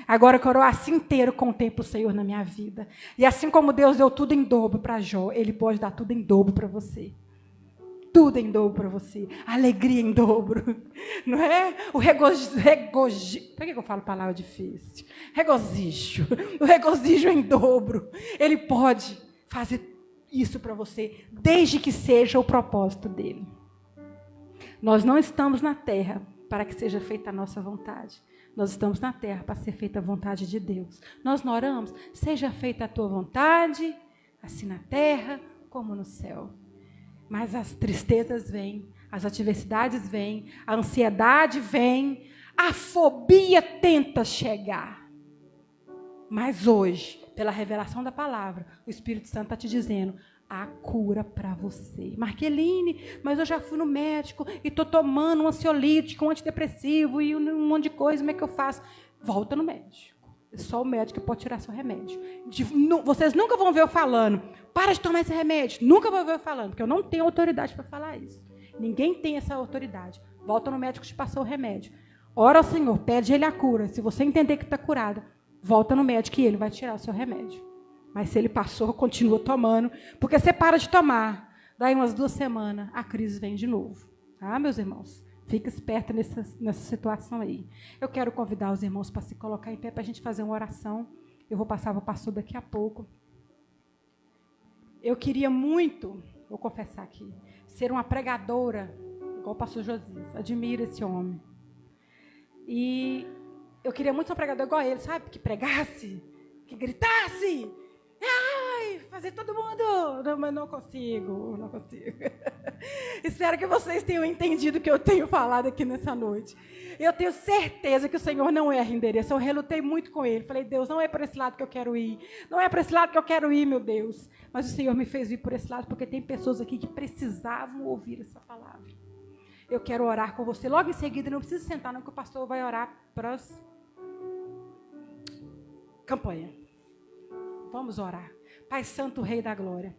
Agora o Coroaci inteiro contempla o Senhor na minha vida. E assim como Deus deu tudo em dobro para Jó, Ele pode dar tudo em dobro para você. Tudo em dobro para você. Alegria em dobro. Não é? O regozijo. Por que eu falo palavra difícil? Regozijo. O regozijo em dobro. Ele pode fazer isso para você, desde que seja o propósito dele. Nós não estamos na terra para que seja feita a nossa vontade. Nós estamos na terra para ser feita a vontade de Deus. Nós não oramos, seja feita a tua vontade, assim na terra como no céu. Mas as tristezas vêm, as adversidades vêm, a ansiedade vem, a fobia tenta chegar. Mas hoje, pela revelação da palavra, o Espírito Santo está te dizendo, há cura para você. Marceline, mas eu já fui no médico e estou tomando um ansiolítico, um antidepressivo e um monte de coisa, como é que eu faço? Volta no médico. Só o médico pode tirar seu remédio. Vocês nunca vão ver eu falando, para de tomar esse remédio. Nunca vão ver eu falando, porque eu não tenho autoridade para falar isso. Ninguém tem essa autoridade. Volta no médico que te passou o remédio. Ora ao Senhor, pede Ele a cura. Se você entender que está curada, volta no médico e Ele vai tirar o seu remédio. Mas se ele passou, continua tomando, porque você para de tomar. Daí umas 2 semanas, a crise vem de novo. Tá, meus irmãos? Fica esperto nessa situação aí. Eu quero convidar os irmãos para se colocar em pé, para a gente fazer uma oração Eu vou passar para o pastor daqui a pouco. Eu queria muito, vou confessar aqui, ser uma pregadora, igual o pastor Josias. Admiro esse homem. E eu queria muito ser uma pregadora igual a ele, sabe? Que pregasse, que gritasse. Ai, fazer todo mundo. Não, mas não consigo. Espero que vocês tenham entendido o que eu tenho falado aqui nessa noite. Eu tenho certeza que o Senhor não erra endereço. Eu relutei muito com Ele. Falei, Deus, não é por esse lado que eu quero ir. Não é por esse lado que eu quero ir, meu Deus. Mas o Senhor me fez vir por esse lado, porque tem pessoas aqui que precisavam ouvir essa palavra. Eu quero orar com você. Logo em seguida, não precisa sentar, não, que o pastor vai orar para as campanha. Vamos orar. Pai Santo, Rei da Glória.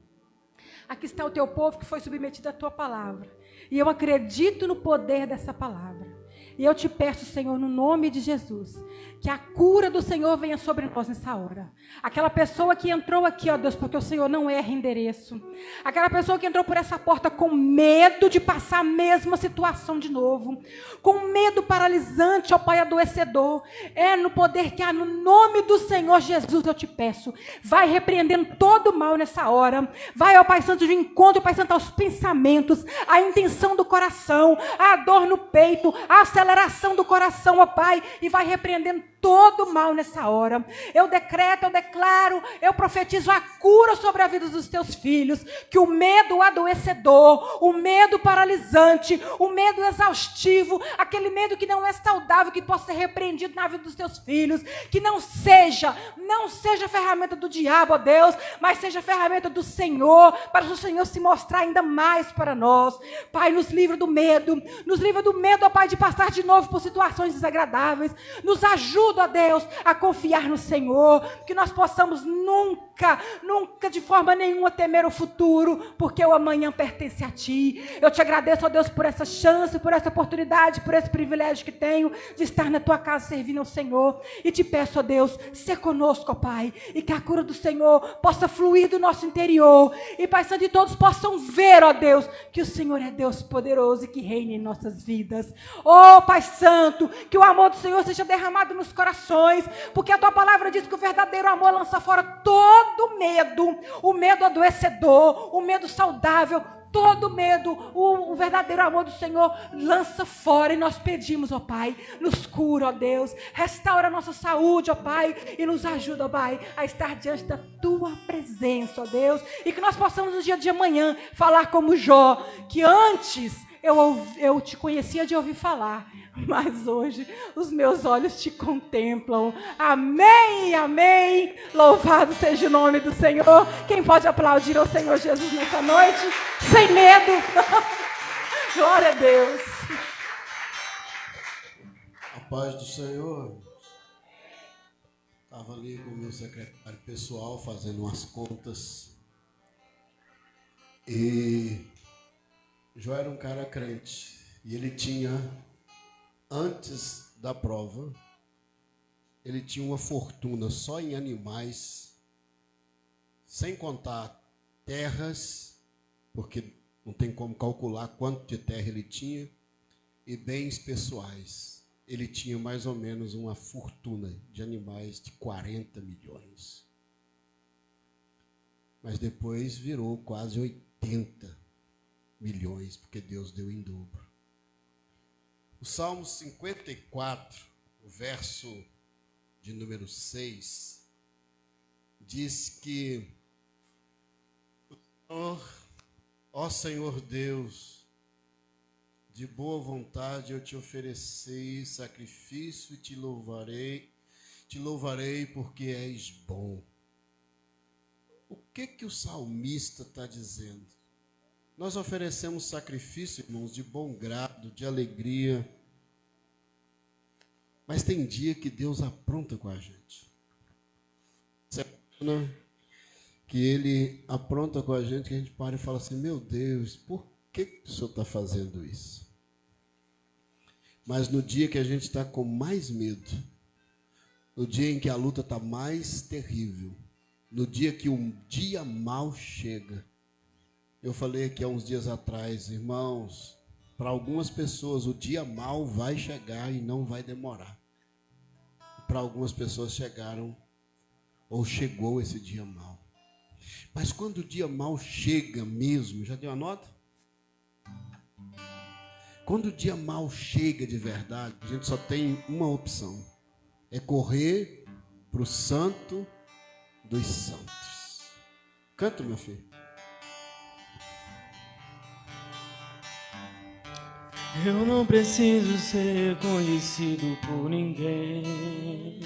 Aqui está o teu povo que foi submetido à tua palavra. E eu acredito no poder dessa palavra. E eu te peço, Senhor, no nome de Jesus, que a cura do Senhor venha sobre nós nessa hora. Aquela pessoa que entrou aqui, ó Deus, porque o Senhor não erra endereço. Aquela pessoa que entrou por essa porta com medo de passar a mesma situação de novo. Com medo paralisante, ó Pai adoecedor. É no poder que há no nome do Senhor Jesus, eu te peço. Vai repreendendo todo o mal nessa hora. Vai, ó Pai Santo, de encontro, Pai Santo, aos pensamentos, à intenção do coração, à dor no peito, à aceleração do coração, ó Pai, e vai repreendendo todo o mal nessa hora. Eu decreto, eu declaro, eu profetizo a cura sobre a vida dos teus filhos, que o medo adoecedor, o medo paralisante, o medo exaustivo, aquele medo que não é saudável, que possa ser repreendido na vida dos teus filhos, que não seja ferramenta do diabo, ó Deus, mas seja ferramenta do Senhor, para o Senhor se mostrar ainda mais para nós. Pai, nos livra do medo, ó Pai, de passar de novo por situações desagradáveis. Nos ajuda, ó Deus, a confiar no Senhor, que nós possamos nunca de forma nenhuma temer o futuro, porque o amanhã pertence a Ti. Eu te agradeço, ó Deus, por essa chance, por essa oportunidade, por esse privilégio que tenho de estar na Tua casa servindo ao Senhor, e te peço, ó Deus, ser conosco, ó Pai, e que a cura do Senhor possa fluir do nosso interior, e Pai Santo, e todos possam ver, ó Deus, que o Senhor é Deus poderoso e que reina em nossas vidas. Ó Pai Santo, que o amor do Senhor seja derramado nos corações, porque a Tua palavra diz que o verdadeiro amor lança fora todo medo, o medo adoecedor, o medo saudável, todo medo, o verdadeiro amor do Senhor lança fora, e nós pedimos, ó Pai, nos cura, ó Deus, restaura a nossa saúde, ó Pai, e nos ajuda, ó Pai, a estar diante da Tua presença, ó Deus, e que nós possamos no dia de amanhã falar como Jó, que antes eu te conhecia de ouvir falar, mas hoje os meus olhos te contemplam. Amém, amém. Louvado seja o nome do Senhor. Quem pode aplaudir ao Senhor Jesus nessa noite? Sem medo. Glória a Deus. A paz do Senhor. Estava ali com o meu secretário pessoal fazendo umas contas. E Jó era um cara crente. E ele tinha, antes da prova, ele tinha uma fortuna só em animais, sem contar terras, porque não tem como calcular quanto de terra ele tinha, e bens pessoais. Ele tinha mais ou menos uma fortuna de animais de 40 milhões. Mas depois virou quase 80 milhões, porque Deus deu em dobro. O Salmo 54, o verso de número 6, diz que ó Senhor Deus, de boa vontade eu te ofereci sacrifício e te louvarei porque és bom. O que o salmista está dizendo? Nós oferecemos sacrifício, irmãos, de bom grado, de alegria. Mas tem dia que Deus apronta com a gente. Semana que Ele apronta com a gente, que a gente para e fala assim, meu Deus, por que o Senhor está fazendo isso? Mas no dia que a gente está com mais medo, no dia em que a luta está mais terrível, no dia que um dia mau chega, eu falei aqui há uns dias atrás, irmãos, para algumas pessoas o dia mau vai chegar e não vai demorar. Para algumas pessoas chegaram ou chegou esse dia mau. Mas quando o dia mau chega mesmo, já deu a nota? Quando o dia mau chega de verdade, a gente só tem uma opção: é correr para o Santo dos Santos. Canta, meu filho. Eu não preciso ser conhecido por ninguém.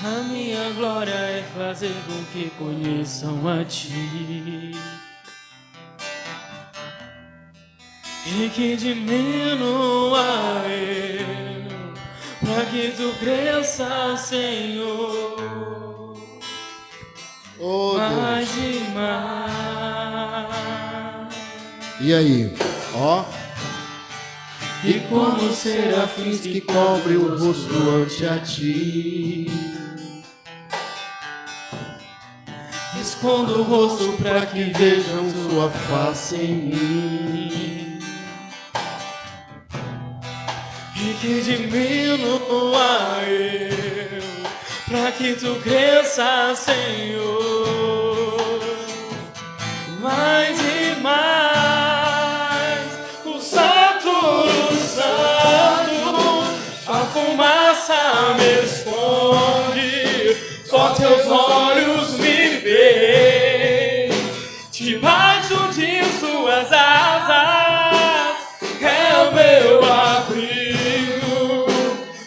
A minha glória é fazer com que conheçam a Ti, e que diminua eu, pra que Tu cresça, Senhor, Oh, mais Deus. e mais. E aí? Ó. E como serafins que cobrem o rosto ante a Ti, escondo o rosto para que vejam Sua face em mim, e que diminua eu, para que Tu cresça, Senhor, mais e mais. O Santo dos Santos, a fumaça me esconde, só Teus olhos me veem, debaixo de Suas asas é o meu abrigo,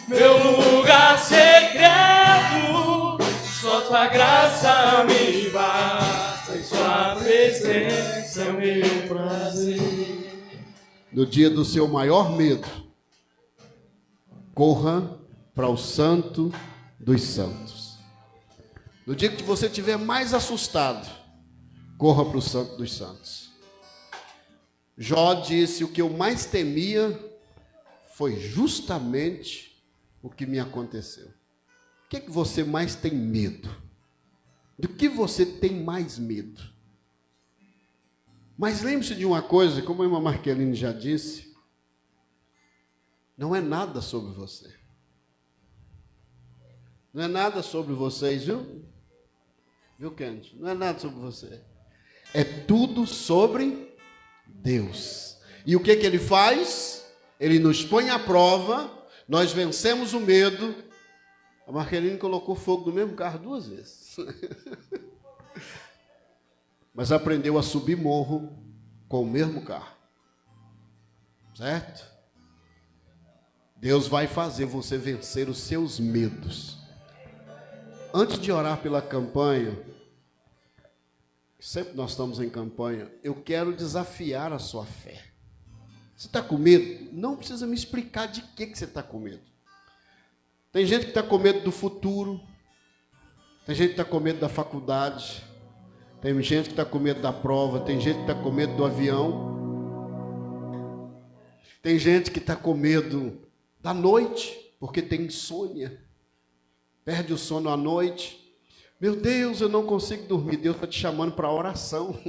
meu lugar secreto, só Tua graça me basta, e Sua presença é o meu prazer. No dia do seu maior medo, corra para o Santo dos Santos. No dia que você estiver mais assustado, corra para o Santo dos Santos. Jó disse: o que eu mais temia foi justamente o que me aconteceu. O que é que você mais tem medo? Do que você tem mais medo? Mas lembre-se de uma coisa, como a irmã Marqueline já disse, não é nada sobre você. Não é nada sobre vocês, viu? Viu, Kennedy? Não é nada sobre você. É tudo sobre Deus. E o que Ele faz? Ele nos põe à prova, nós vencemos o medo. A Marqueline colocou fogo no mesmo carro 2 vezes. Mas aprendeu a subir morro com o mesmo carro. Certo? Deus vai fazer você vencer os seus medos. Antes de orar pela campanha, sempre nós estamos em campanha, eu quero desafiar a sua fé. Você está com medo? Não precisa me explicar de que você está com medo. Tem gente que está com medo do futuro. Tem gente que está com medo da faculdade. Tem gente que está com medo da prova, tem gente que está com medo do avião. Tem gente que está com medo da noite, porque tem insônia. Perde o sono à noite. Meu Deus, eu não consigo dormir. Deus está te chamando para oração.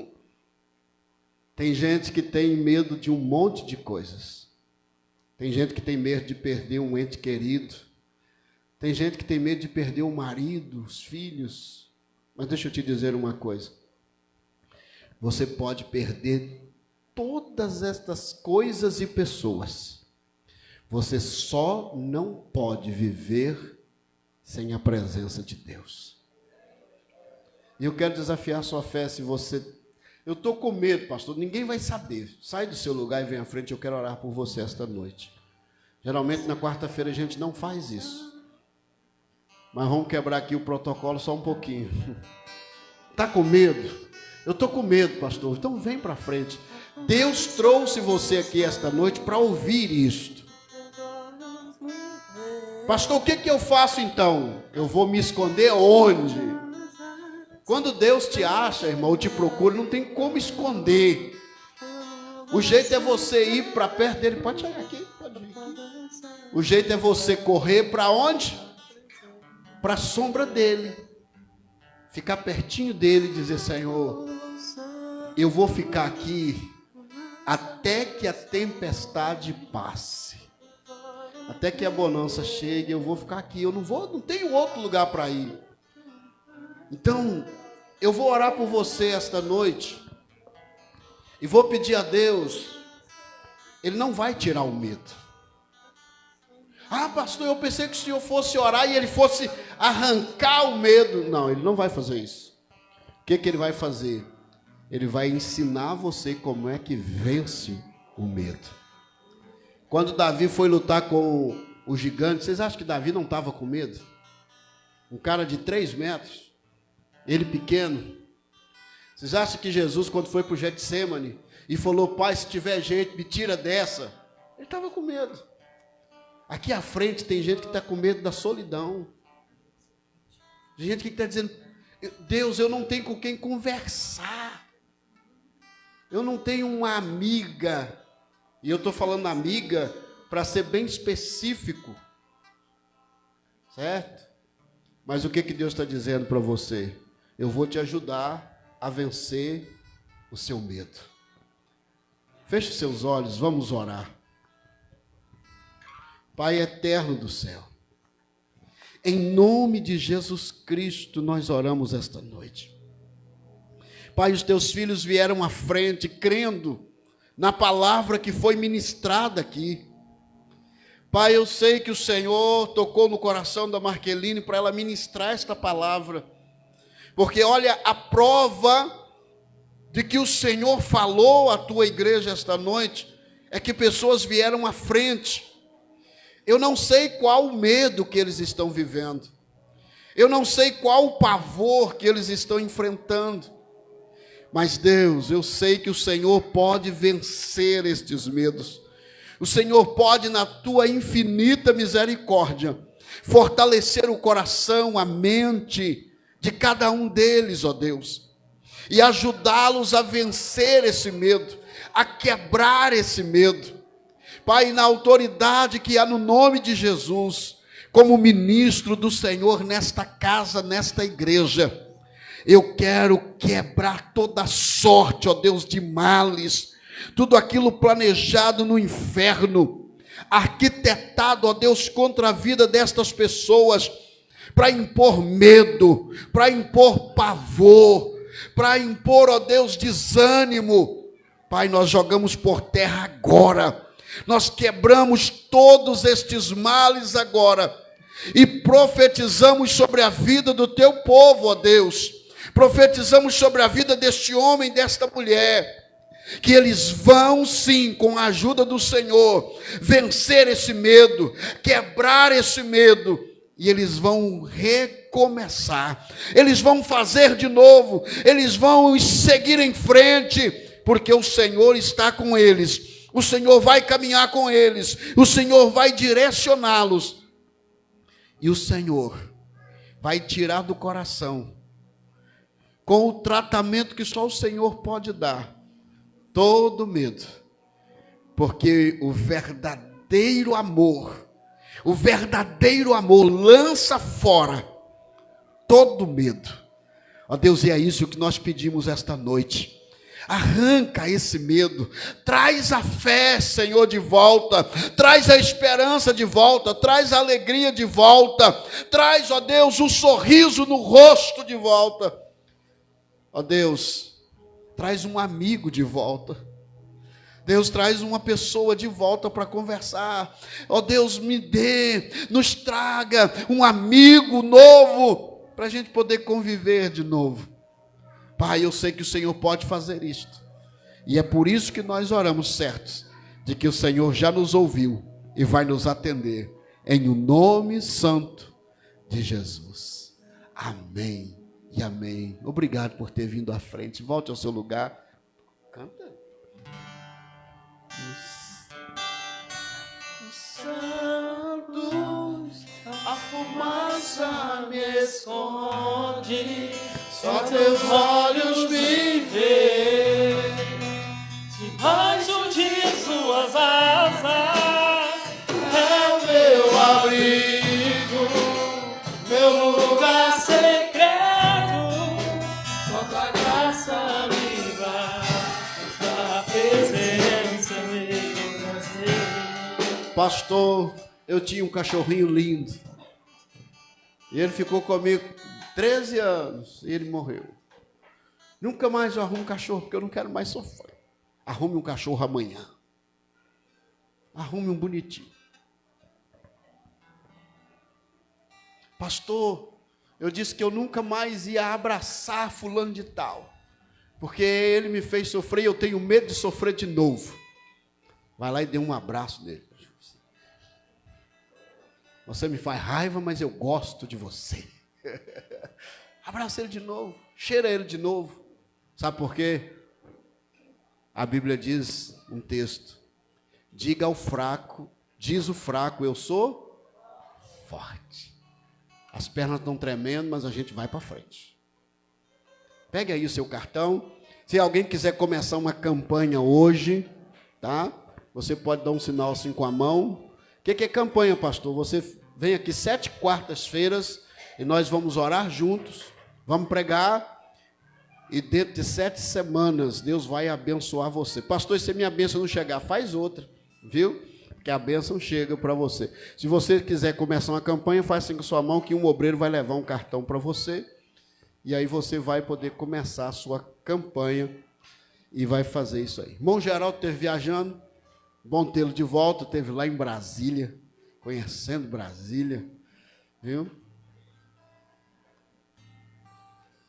Tem gente que tem medo de um monte de coisas. Tem gente que tem medo de perder um ente querido. Tem gente que tem medo de perder o marido, os filhos. Mas deixa eu te dizer uma coisa. Você pode perder todas estas coisas e pessoas. Você só não pode viver sem a presença de Deus. E eu quero desafiar a sua fé. Se você... Eu estou com medo, pastor, ninguém vai saber. Sai do seu lugar e vem à frente, eu quero orar por você esta noite. Geralmente na quarta-feira a gente não faz isso. Mas vamos quebrar aqui o protocolo só um pouquinho. Está com medo? Eu estou com medo, pastor. Então vem para frente. Deus trouxe você aqui esta noite para ouvir isto. Pastor, o que eu faço então? Eu vou me esconder onde? Quando Deus te acha, irmão, te procura, não tem como esconder. O jeito é você ir para perto dele. Pode chegar aqui, pode vir aqui. O jeito é você correr para onde? Para a sombra dele. Ficar pertinho dele e dizer: Senhor, eu vou ficar aqui até que a tempestade passe. Até que a bonança chegue, eu vou ficar aqui. Eu não tenho outro lugar para ir. Então, eu vou orar por você esta noite. E vou pedir a Deus. Ele não vai tirar o medo. Ah, pastor, eu pensei que o senhor fosse orar e ele fosse arrancar o medo. Não, ele não vai fazer isso. O que ele vai fazer? Ele vai ensinar você como é que vence o medo. Quando Davi foi lutar com o gigante, vocês acham que Davi não estava com medo? Um cara de 3 metros, ele pequeno. Vocês acham que Jesus, quando foi para o Getsêmani e falou, pai, se tiver jeito, me tira dessa, ele estava com medo. Aqui à frente tem gente que está com medo da solidão. Gente que está dizendo, Deus, eu não tenho com quem conversar. Eu não tenho uma amiga. E eu estou falando amiga para ser bem específico. Certo? Mas o que Deus está dizendo para você? Eu vou te ajudar a vencer o seu medo. Feche os seus olhos, vamos orar. Pai eterno do céu, em nome de Jesus Cristo, nós oramos esta noite. Pai, os teus filhos vieram à frente, crendo na palavra que foi ministrada aqui. Pai, eu sei que o Senhor tocou no coração da Marqueline para ela ministrar esta palavra, porque olha, a prova de que o Senhor falou à tua igreja esta noite, é que pessoas vieram à frente. Eu não sei qual o medo que eles estão vivendo, eu não sei qual o pavor que eles estão enfrentando, mas Deus, eu sei que o Senhor pode vencer estes medos. O Senhor pode, na tua infinita misericórdia, fortalecer o coração, a mente de cada um deles, ó Deus, e ajudá-los a vencer esse medo, a quebrar esse medo. Pai, na autoridade que há no nome de Jesus, como ministro do Senhor nesta casa, nesta igreja, eu quero quebrar toda sorte, ó Deus, de males, tudo aquilo planejado no inferno, arquitetado, ó Deus, contra a vida destas pessoas, para impor medo, para impor pavor, para impor, ó Deus, desânimo. Pai, nós jogamos por terra agora, nós quebramos todos estes males agora, e profetizamos sobre a vida do teu povo, ó Deus, profetizamos sobre a vida deste homem, desta mulher, que eles vão sim, com a ajuda do Senhor, vencer esse medo, quebrar esse medo, e eles vão recomeçar, eles vão fazer de novo, eles vão seguir em frente, porque o Senhor está com eles, o Senhor vai caminhar com eles, o Senhor vai direcioná-los, e o Senhor vai tirar do coração, com o tratamento que só o Senhor pode dar, todo medo, porque o verdadeiro amor lança fora todo medo. Ó Deus, e é isso que nós pedimos esta noite. Arranca esse medo, traz a fé, Senhor, de volta, traz a esperança de volta, traz a alegria de volta, traz, ó Deus, o sorriso no rosto de volta. Ó Deus, traz um amigo de volta. Deus, traz uma pessoa de volta para conversar. Ó Deus, nos traga um amigo novo, para a gente poder conviver de novo. Pai, eu sei que o Senhor pode fazer isto. E é por isso que nós oramos certos, de que o Senhor já nos ouviu e vai nos atender. Em o nome santo de Jesus. Amém e amém. Obrigado por ter vindo à frente. Volte ao seu lugar. Canta. Os santos, a fumaça me esconde, só teus olhos me veem. Debaixo de suas asas É o meu abrigo, meu lugar secreto, só tua graça me basta, presença me trazer. Pastor eu tinha um cachorrinho lindo. E ele ficou comigo 13 anos e ele morreu. Nunca mais eu arrumo um cachorro, porque eu não quero mais sofrer. Arrume um cachorro amanhã. Arrume um bonitinho. Pastor, eu disse que eu nunca mais ia abraçar fulano de tal, porque ele me fez sofrer e eu tenho medo de sofrer de novo. Vai lá e dê um abraço nele. Você me faz raiva, mas eu gosto de você. Abraça ele de novo, cheira ele de novo. Sabe por quê? A Bíblia diz um texto: diga ao fraco, diz o fraco, eu sou forte. As pernas estão tremendo, mas a gente vai para frente. Pegue aí o seu cartão. Se alguém quiser começar uma campanha hoje, tá? Você pode dar um sinal assim com a mão. O que é campanha, pastor? Você vem aqui 7 quartas-feiras e nós vamos orar juntos, vamos pregar, e dentro de 7 semanas Deus vai abençoar você. Pastor, se a minha bênção não chegar, faz outra, viu? Porque a bênção chega para você. Se você quiser começar uma campanha, faz assim com sua mão, que um obreiro vai levar um cartão para você, e aí você vai poder começar a sua campanha e vai fazer isso aí. Irmão Geraldo esteve viajando, bom tê-lo de volta, esteve lá em Brasília, conhecendo Brasília, viu?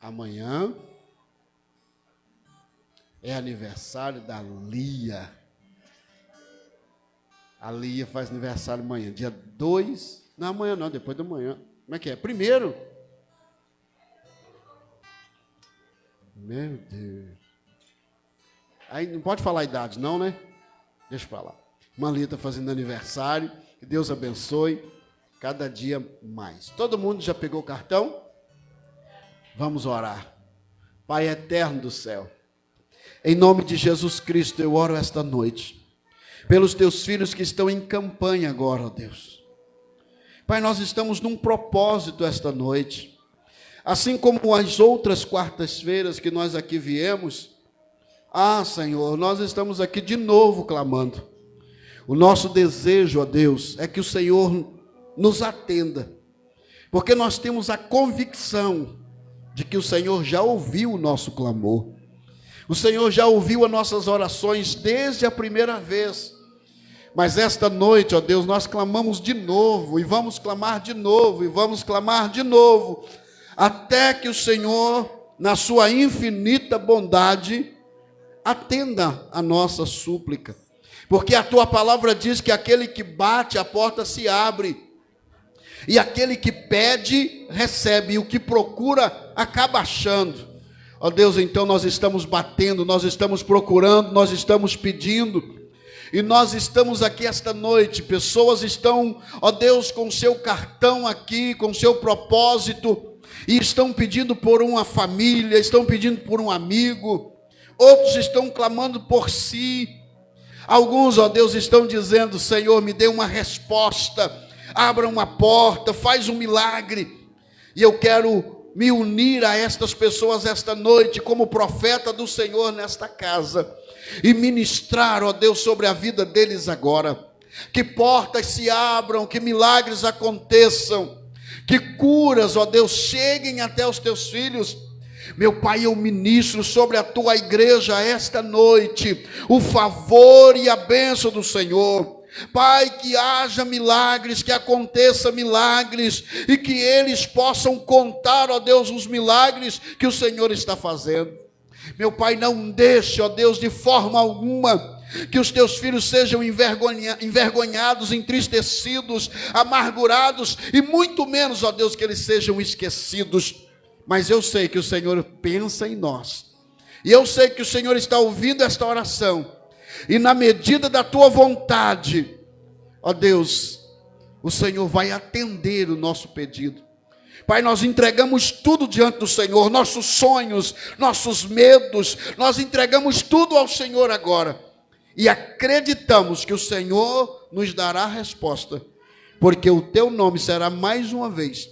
Amanhã é aniversário da Lia. A Lia faz aniversário amanhã, dia 2, não amanhã não, depois da manhã. Como é que é? Primeiro? Meu Deus. Aí não pode falar a idade não, né? Deixa eu falar. Uma Lia está fazendo aniversário, que Deus abençoe, cada dia mais. Todo mundo já pegou o cartão? Vamos orar. Pai eterno do céu, em nome de Jesus Cristo, eu oro esta noite pelos teus filhos que estão em campanha agora, ó Deus. Pai, nós estamos num propósito esta noite, assim como as outras quartas-feiras que nós aqui viemos. Senhor, nós estamos aqui de novo clamando. O nosso desejo, ó Deus, é que o Senhor nos atenda, porque nós temos a convicção de que o Senhor já ouviu o nosso clamor. O Senhor já ouviu as nossas orações desde a primeira vez. Mas esta noite, ó Deus, nós clamamos de novo, e vamos clamar de novo, e vamos clamar de novo, até que o Senhor, na sua infinita bondade, atenda a nossa súplica. Porque a tua palavra diz que aquele que bate, a porta se abre. E aquele que pede, recebe. E o que procura, acaba achando. Ó Deus, então nós estamos batendo, nós estamos procurando, nós estamos pedindo. E nós estamos aqui esta noite. Pessoas estão, ó Deus, com seu cartão aqui, com seu propósito. E estão pedindo por uma família, estão pedindo por um amigo. Outros estão clamando por si. Alguns, ó Deus, estão dizendo: Senhor, me dê uma resposta, abra uma porta, faz um milagre. E eu quero me unir a estas pessoas esta noite, como profeta do Senhor nesta casa, e ministrar, ó Deus, sobre a vida deles agora. Que portas se abram, que milagres aconteçam, que curas, ó Deus, cheguem até os teus filhos. Meu Pai, eu ministro sobre a tua igreja esta noite o favor e a bênção do Senhor. Pai, que haja milagres, que aconteça milagres, e que eles possam contar, ó Deus, os milagres que o Senhor está fazendo. Meu Pai, não deixe, ó Deus, de forma alguma, que os teus filhos sejam envergonhados, entristecidos, amargurados, e muito menos, ó Deus, que eles sejam esquecidos. Mas eu sei que o Senhor pensa em nós, e eu sei que o Senhor está ouvindo esta oração, e na medida da tua vontade, ó Deus, o Senhor vai atender o nosso pedido. Pai, nós entregamos tudo diante do Senhor, nossos sonhos, nossos medos, nós entregamos tudo ao Senhor agora, e acreditamos que o Senhor nos dará a resposta, porque o teu nome será mais uma vez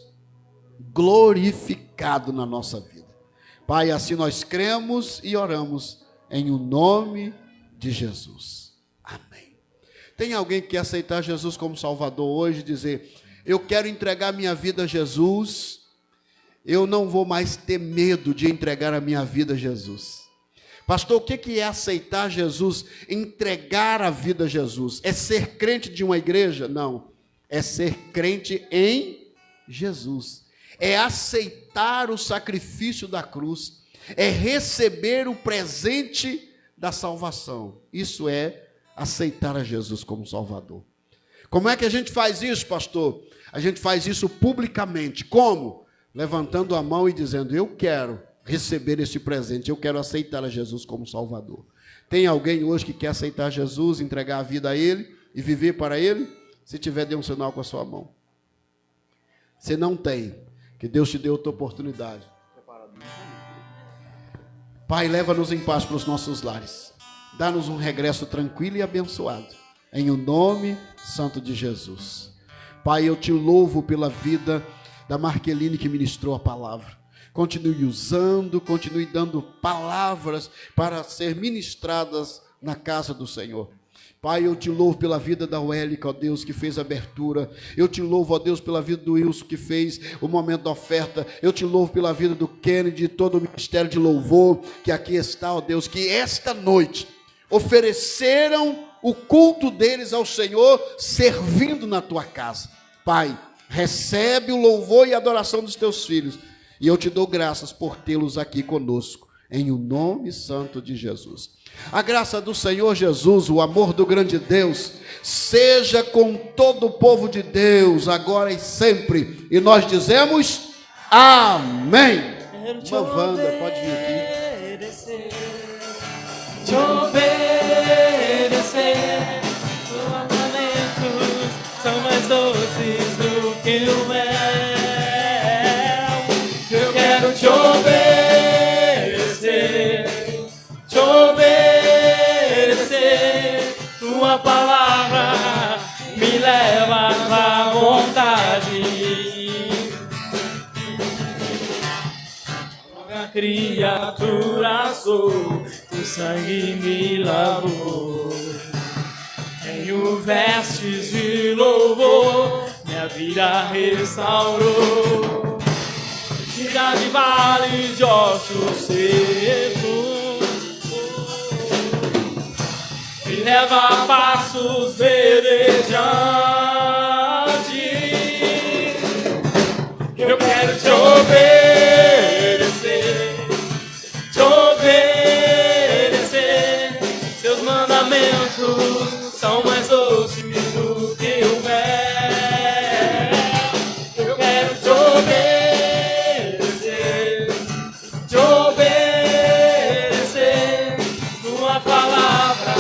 glorificado na nossa vida. Pai, assim nós cremos e oramos em o nome de Jesus. Amém. Tem alguém que quer aceitar Jesus como Salvador hoje e dizer: eu quero entregar minha vida a Jesus, eu não vou mais ter medo de entregar a minha vida a Jesus. Pastor, o que é aceitar Jesus, entregar a vida a Jesus? É ser crente de uma igreja? Não, é ser crente em Jesus. É aceitar o sacrifício da cruz, é receber o presente da salvação. Isso é aceitar a Jesus como Salvador. Como é que a gente faz isso, pastor? A gente faz isso publicamente. Como? Levantando a mão e dizendo: eu quero receber este presente, eu quero aceitar a Jesus como Salvador. Tem alguém hoje que quer aceitar Jesus, entregar a vida a Ele e viver para Ele? Se tiver, dê um sinal com a sua mão. Se não tem, que Deus te dê outra oportunidade. Pai, leva-nos em paz para os nossos lares. Dá-nos um regresso tranquilo e abençoado. Em o nome santo de Jesus. Pai, eu te louvo pela vida da Marqueline que ministrou a palavra. Continue usando, continue dando palavras para ser ministradas na casa do Senhor. Pai, eu te louvo pela vida da Uélica, ó Deus, que fez a abertura. Eu te louvo, ó Deus, pela vida do Wilson, que fez o momento da oferta. Eu te louvo pela vida do Kennedy e todo o ministério de louvor que aqui está, ó Deus, que esta noite ofereceram o culto deles ao Senhor, servindo na tua casa. Pai, recebe o louvor e a adoração dos teus filhos. E eu te dou graças por tê-los aqui conosco, em o nome santo de Jesus. A graça do Senhor Jesus, o amor do grande Deus, seja com todo o povo de Deus, agora e sempre. E nós dizemos amém. Uma Wanda, pode vir aqui. Te obedecer, os mandamentos são mais doces do que o mel. Eu quero te obedecer, tua palavra me leva à vontade. A criatura sou, o sangue me lavou. Tenho vestes de louvor, minha vida restaurou. Tira de vales de ossos secos, me leva a passos verdejantes. Eu quero te obedecer, seus mandamentos são mais doces do que o mel. Eu quero te obedecer, tua palavra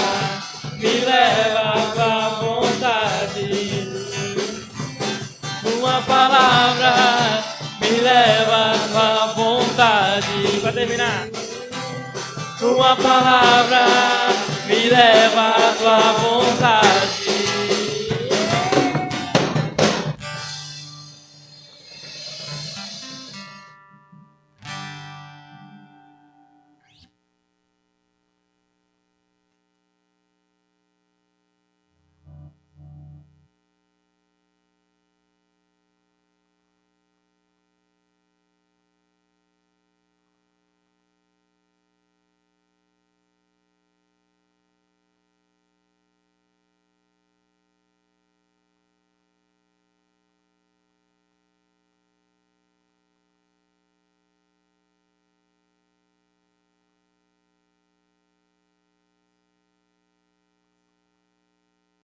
me leva à vontade. Tua palavra me leva à vontade. Para terminar. Tua palavra me leva à vontade.